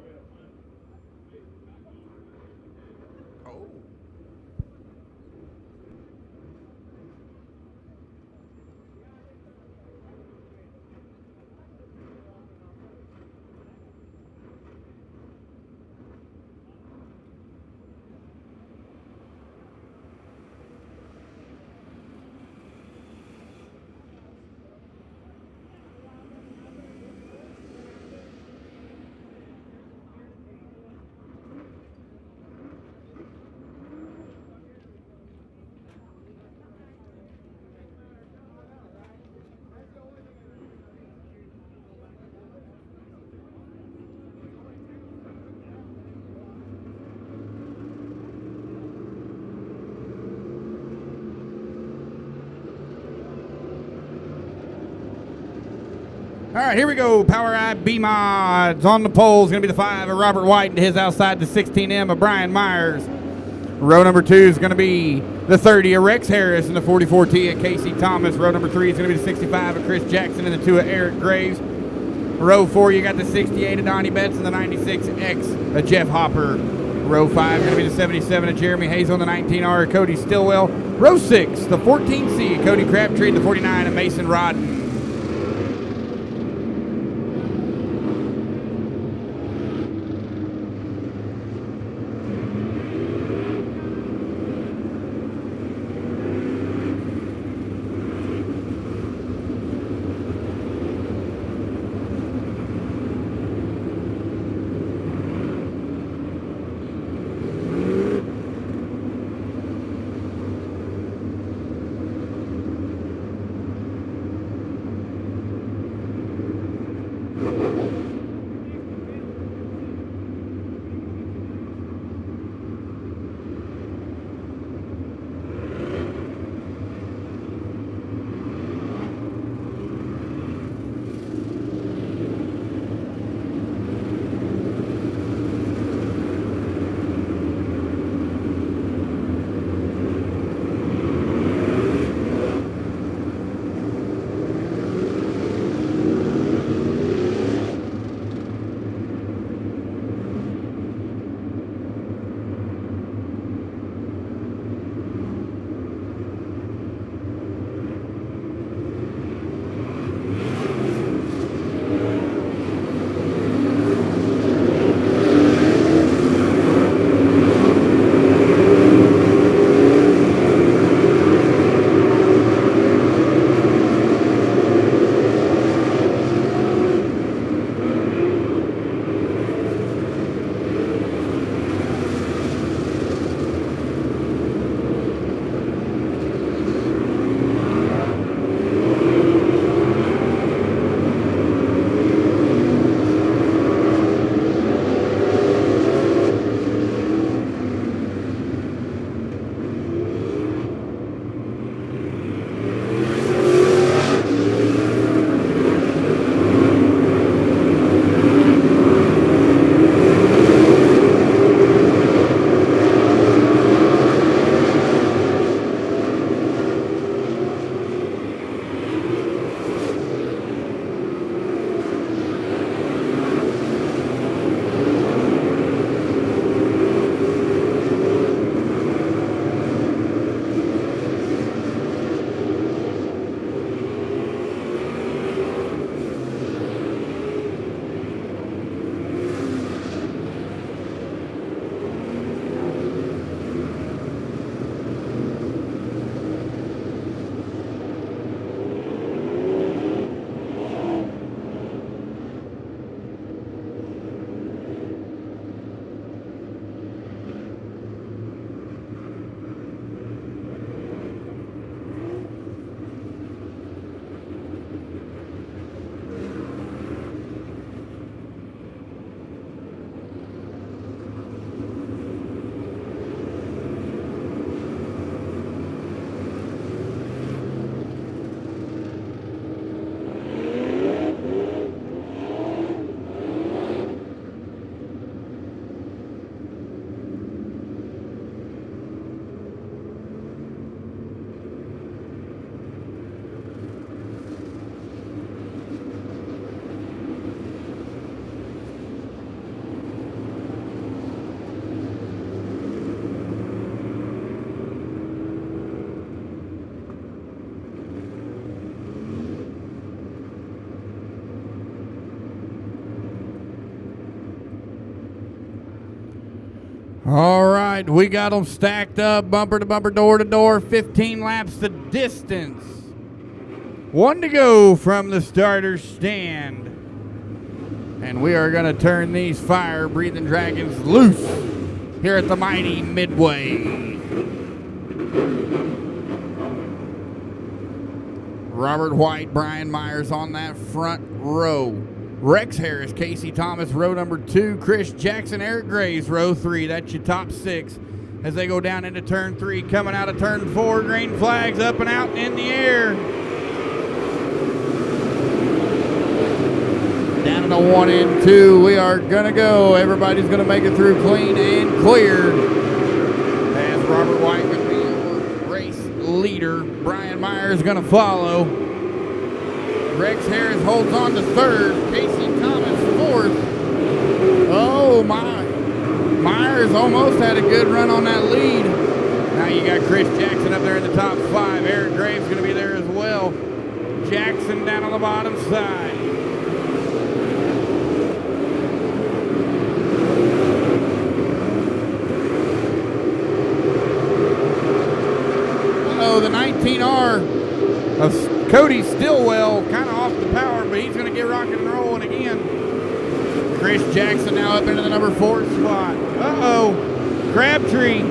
Speaker 1: All right, here we go. POWRi B-Mods on the pole is going to be the 5 of Robert White, and his outside the 16M of Brian Myers. Row number 2 is going to be the 30 of Rex Harris and the 44T of Casey Thomas. Row number 3 is going to be the 65 of Chris Jackson and the 2 of Eric Graves. Row 4, you got the 68 of Donnie Betts and the 96X of Jeff Hopper. Row 5 is going to be the 77 of Jeremy Hazel and the 19R of Cody Stillwell. Row 6, the 14C of Cody Crabtree and the 49 of Mason Rodden. All right, we got them stacked up, bumper to bumper, door to door, 15 laps the distance. 1 to go from the starter's stand. And we are going to turn these fire-breathing dragons loose here at the mighty Midway. Robert White, Brian Myers on that front row. Rex Harris, Casey Thomas, row number 2. Chris Jackson, Eric Graves, row 3. That's your top 6 as they go down into turn 3. Coming out of turn 4, green flags up and out and in the air. Down into 1 and 2. We are going to go. Everybody's going to make it through clean and clear. As Robert White going to be your race leader. Brian Myers going to follow. Rex Harris holds on to 3rd. Casey Thomas 4th. Oh my. Myers almost had a good run on that lead. Now you got Chris Jackson up there in the top 5. Eric Graves going to be there as well. Jackson down on the bottom side. Oh, the 19R of Cody Stillwell, kind of off the power, but he's going to get rocking and rolling again. Chris Jackson now up into the number 4 spot. Uh-oh. Crabtree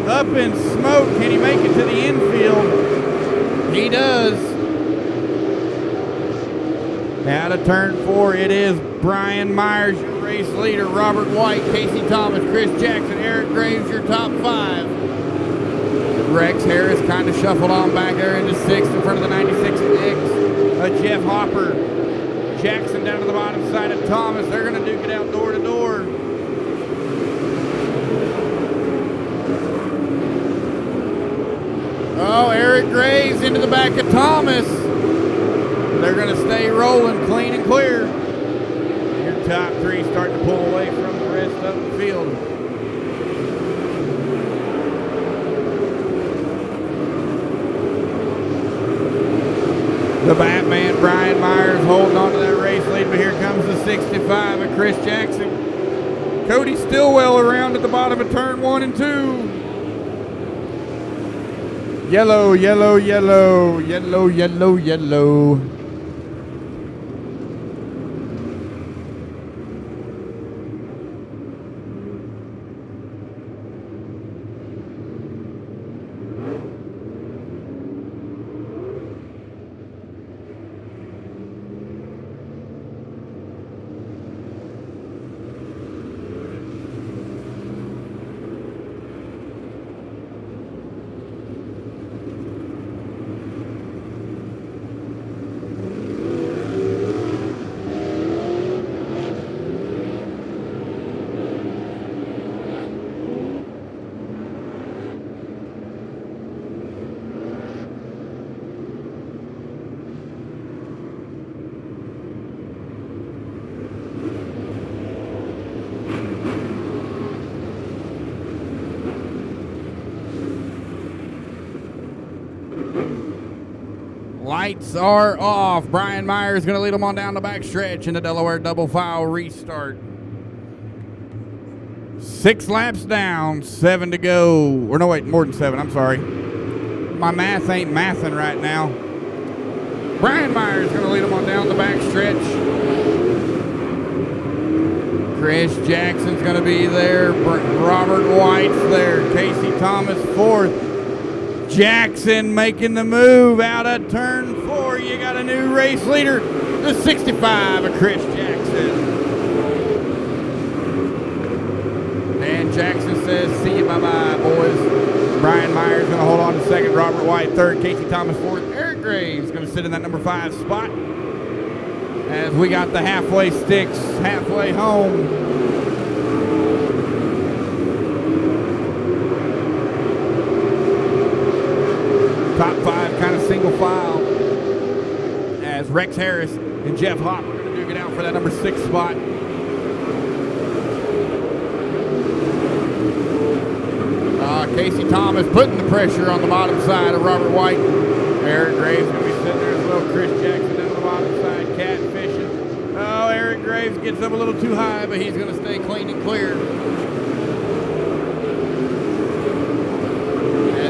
Speaker 1: up in smoke. Can he make it to the infield? He does. Out of turn 4, it is Brian Myers, your race leader. Robert White, Casey Thomas, Chris Jackson, Eric Graves, your top 5. Rex Harris kind of shuffled on back there into 6th in front of the 96X. Jeff Hopper. Jackson down to the bottom side of Thomas. They're going to duke it out door to door. Oh, Eric Graves into the back of Thomas. They're going to stay rolling clean and clear. Your top 3 starting to pull away from the rest of the field. The Batman, Brian Myers, holding on to that race lead, but here comes the 65 of Chris Jackson. Cody Stillwell around at the bottom of turn 1 and 2. Yellow, yellow, yellow, yellow, yellow, yellow. Lights are off. Brian Myers going to lead them on down the back stretch in the Delaware double file restart. 6 laps down, 7 to go. Or no, wait, more than 7. I'm sorry. My math ain't mathing right now. Brian Myers going to lead them on down the back stretch. Chris Jackson's going to be there. Robert White's there. Casey Thomas 4th. Jackson making the move out of turn 4. You got a new race leader, the 65 of Chris Jackson. And Jackson says, see you, bye-bye, boys. Brian Myers going to hold on to 2nd. Robert White 3rd. Casey Thomas 4th. Eric Graves going to sit in that number 5 spot. As we got the halfway sticks halfway home. Top 5 kind of single file as Rex Harris and Jeff Hopper are going to duke it out for that number 6 spot. Casey Thomas putting the pressure on the bottom side of Robert White. Eric Graves going to be sitting there as well. Chris Jackson down the bottom side, catfishing. Oh, Eric Graves gets up a little too high, but he's going to stay clean and clear.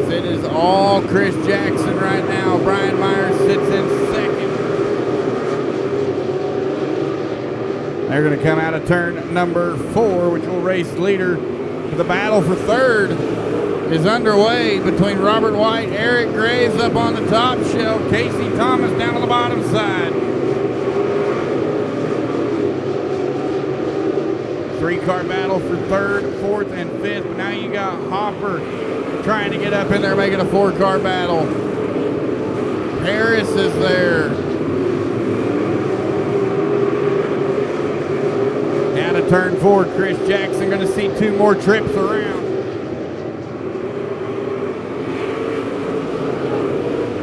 Speaker 1: It is all Chris Jackson right now. Brian Myers sits in second. They're going to come out of turn number 4, which will race leader. The battle for third is underway between Robert White, Eric Graves up on the top shelf, Casey Thomas down on the bottom side. 3-car battle for third, fourth, and fifth. Now you got Hopper trying to get up in there, making a 4-car battle. Harris is there. Down to turn 4, Chris Jackson going to see 2 more trips around.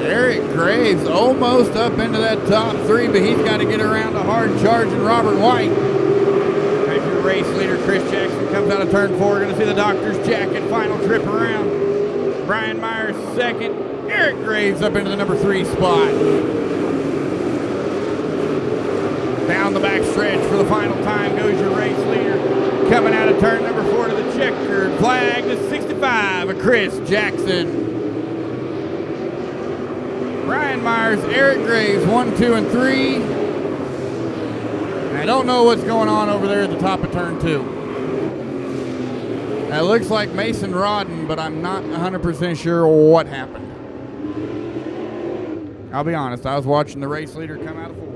Speaker 1: Eric Graves almost up into that top 3, but he's got to get around a hard charging Robert White. As your race leader, Chris Jackson, comes out of turn 4. Going to see the doctor's jacket final trip around. Brian Myers second. Eric Graves up into the number 3 spot. Down the back stretch for the final time goes your race leader. Coming out of turn number 4 to the checkered flag, the 65 of Chris Jackson. Brian Myers, Eric Graves, 1, 2, and 3. And I don't know what's going on over there at the top of turn 2. That looks like Mason Rodden, but I'm not 100% sure what happened. I'll be honest, I was watching the race leader come out of 4.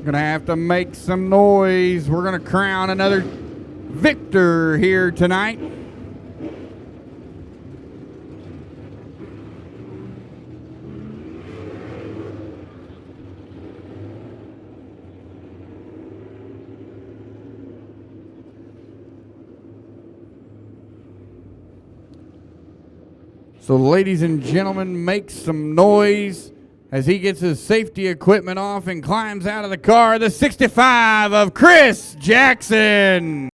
Speaker 1: Gonna have to make some noise. We're gonna crown another victor here tonight. So ladies and gentlemen, make some noise as he gets his safety equipment off and climbs out of the car, the 65 of Chris Jackson.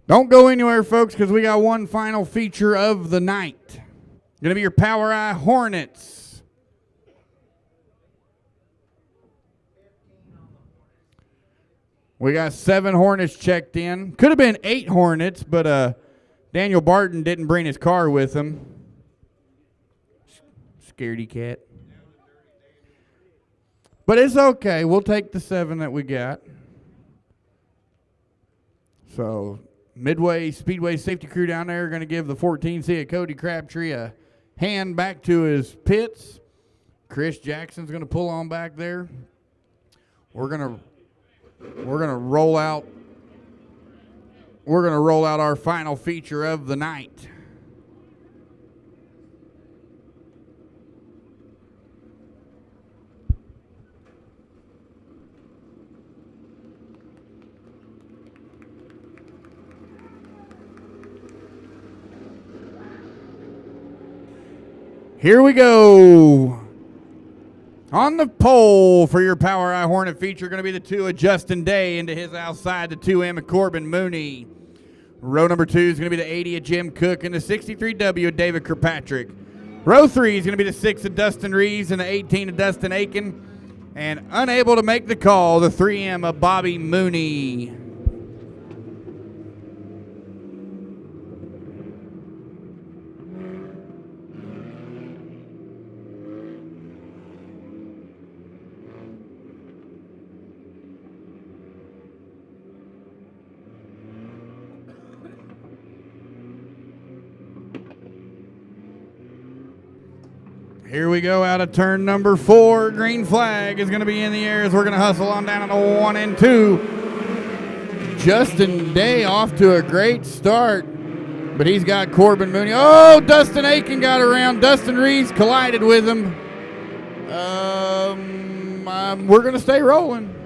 Speaker 1: Don't go anywhere, folks, because we got one final feature of the night. Going to be your POWRi Hornets. We got 7 Hornets checked in. Could have been 8 Hornets, but Daniel Barton didn't bring his car with him. Scaredy cat. But it's okay. We'll take the 7 that we got. So Midway Speedway safety crew down there are going to give the 14C of Cody Crabtree a hand back to his pits. Chris Jackson's going to pull on back there. We're going to roll out our final feature of the night. Here we go. On the pole for your POWRi Hornet feature, going to be the 2 of Justin Day into his outside, the 2M of Corbin Mooney. Row number 2 is going to be the 80 of Jim Cook and the 63W of David Kirkpatrick. Row 3 is going to be the 6 of Dustin Reeves and the 18 of Dustin Aiken. And unable to make the call, the 3M of Bobby Mooney. Here we go out of turn number 4. Green flag is going to be in the air as we're going to hustle on down to 1 and 2. Justin Day off to a great start, but he's got Corbin Mooney. Oh, Dustin Aiken got around. Dustin Reeves collided with him. We're going to stay rolling.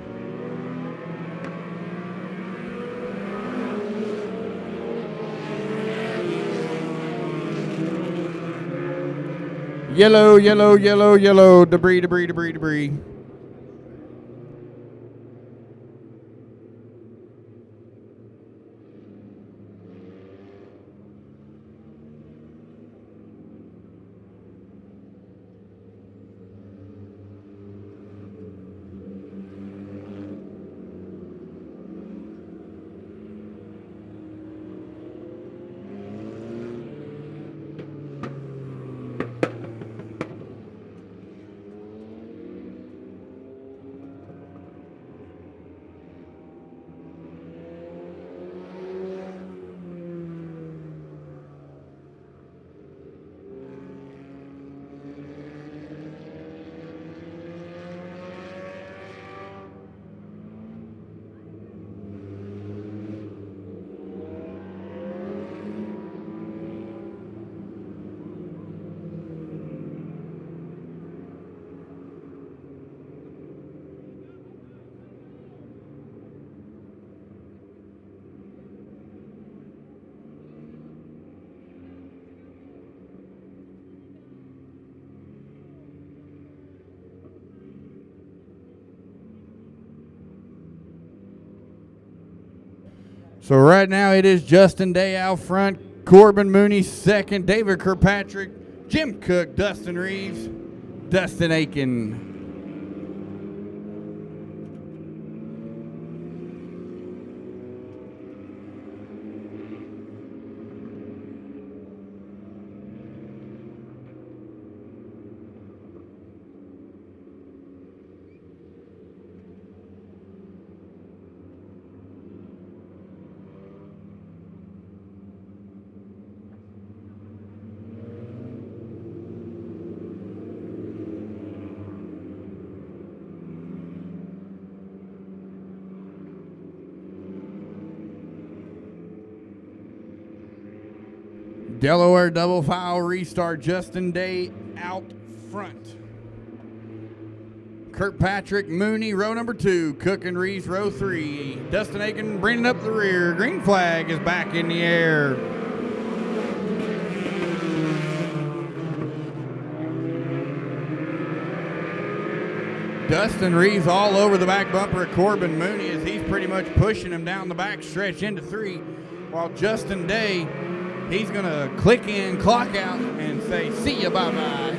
Speaker 1: Yellow, yellow, yellow, yellow. Debris, debris, debris, debris. So right now it is Justin Day out front, Corbin Mooney second, David Kirkpatrick, Jim Cook, Dustin Reeves, Dustin Aiken. Delaware double file restart, Justin Day out front. Kirkpatrick, Mooney, row number 2. Cook and Reeves, row 3. Dustin Aiken bringing up the rear. Green flag is back in the air. Dustin Reeves all over the back bumper of Corbin Mooney as he's pretty much pushing him down the back stretch into 3, while Justin Day, he's going to click in, clock out, and say, see ya, bye-bye.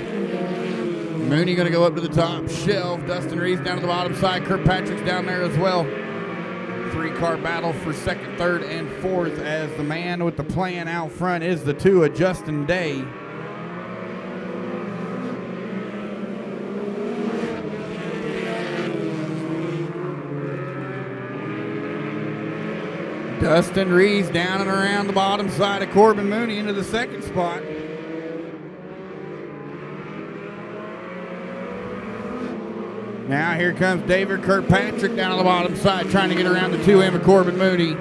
Speaker 1: Mooney going to go up to the top shelf. Dustin Reeves down to the bottom side. Kirkpatrick's down there as well. 3-car battle for second, third, and fourth as the man with the plan out front is the 2 of Justin Day. Dustin Reeves down and around the bottom side of Corbin Mooney into the second spot. Now here comes David Kirkpatrick down on the bottom side trying to get around the 2M of Corbin Mooney.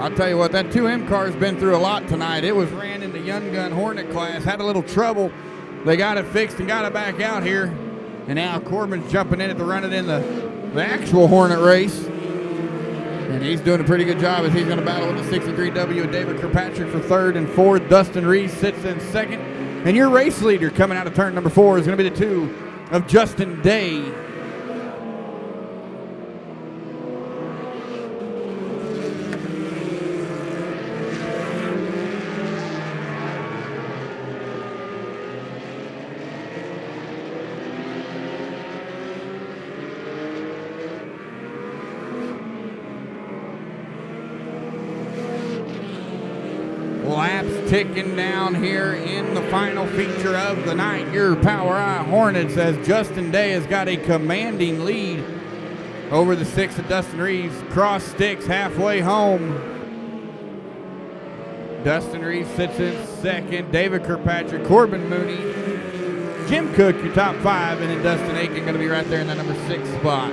Speaker 1: I'll tell you what, that 2M car has been through a lot tonight. It was ran in the Young Gun Hornet class, had a little trouble. They got it fixed and got it back out here. And now Corbin's jumping in it to run it in the actual Hornet race, and he's doing a pretty good job as he's going to battle with the 63W of David Kirkpatrick for third and fourth. Dustin Reeves sits in second, and your race leader coming out of turn number 4 is going to be the 2 of Justin Day. Laps ticking down here in the final feature of the night. Your POWRi Hornets as Justin Day has got a commanding lead over the 6 of Dustin Reeves. Cross sticks halfway home. Dustin Reeves sits in second. David Kirkpatrick, Corbin Mooney, Jim Cook, your top 5, and then Dustin Aiken going to be right there in the number 6 spot.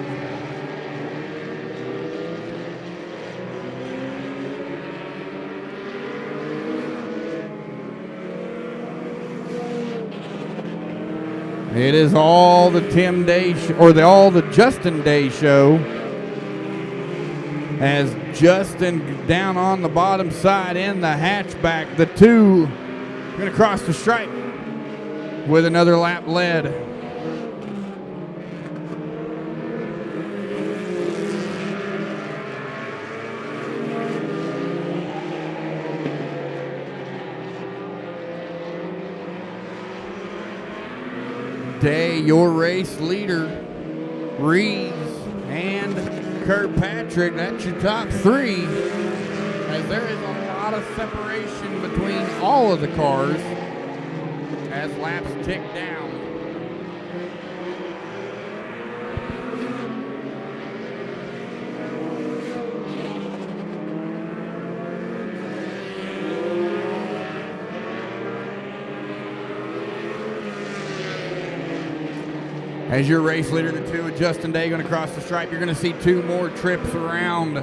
Speaker 1: It is all the Tim Day all the Justin Day show. As Justin down on the bottom side in the hatchback, the 2 going to cross the stripe with another lap led. Day, your race leader, Reeves and Kirkpatrick, that's your top 3, as there is a lot of separation between all of the cars as laps tick down. As your race leader, the 2 of Justin Day going to cross the stripe. You're going to see 2 more trips around.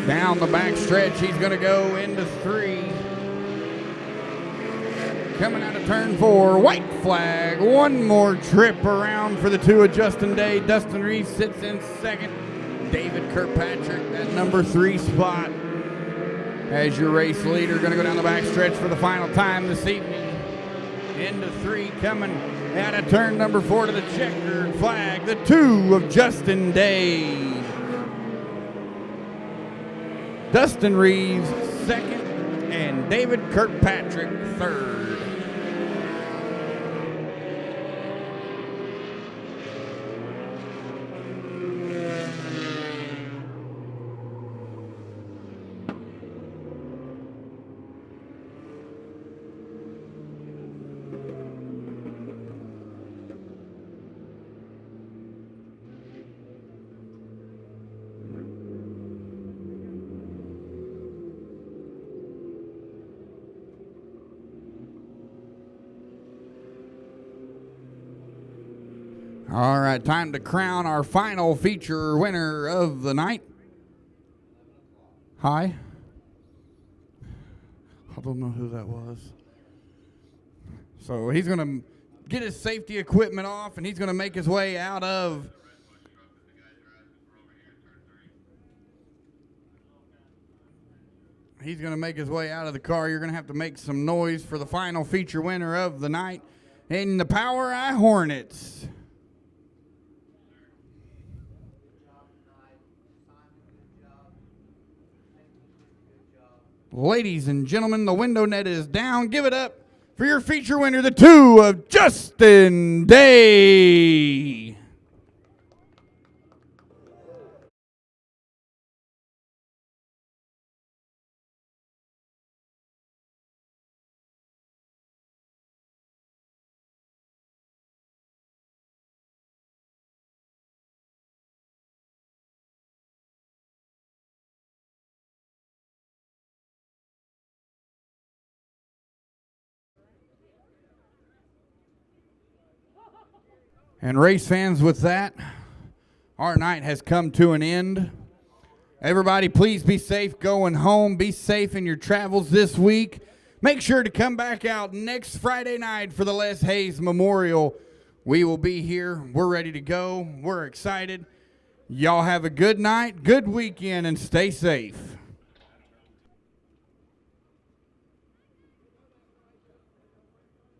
Speaker 1: Down the back stretch, he's going to go into 3. Coming out of turn 4, white flag. 1 more trip around for the 2 of Justin Day. Dustin Reeves sits in second. David Kirkpatrick at number 3 spot. As your race leader, going to go down the back stretch for the final time this evening. Into 3, coming out of turn number 4 to the checkered flag, the 2 of Justin Day. Dustin Reeves, second, and David Kirkpatrick, third. All right, time to crown our final feature winner of the night. Hi. I don't know who that was. So he's going to get his safety equipment off, and he's going to make his way out of the car. You're going to have to make some noise for the final feature winner of the night in the POWRi Hornets. Ladies and gentlemen, the window net is down. Give it up for your feature winner, the 2 of Justin Day. And race fans, with that, our night has come to an end. Everybody, please be safe going home. Be safe in your travels this week. Make sure to come back out next Friday night for the Les Hayes Memorial. We will be here. We're ready to go. We're excited. Y'all have a good night, good weekend, and stay safe.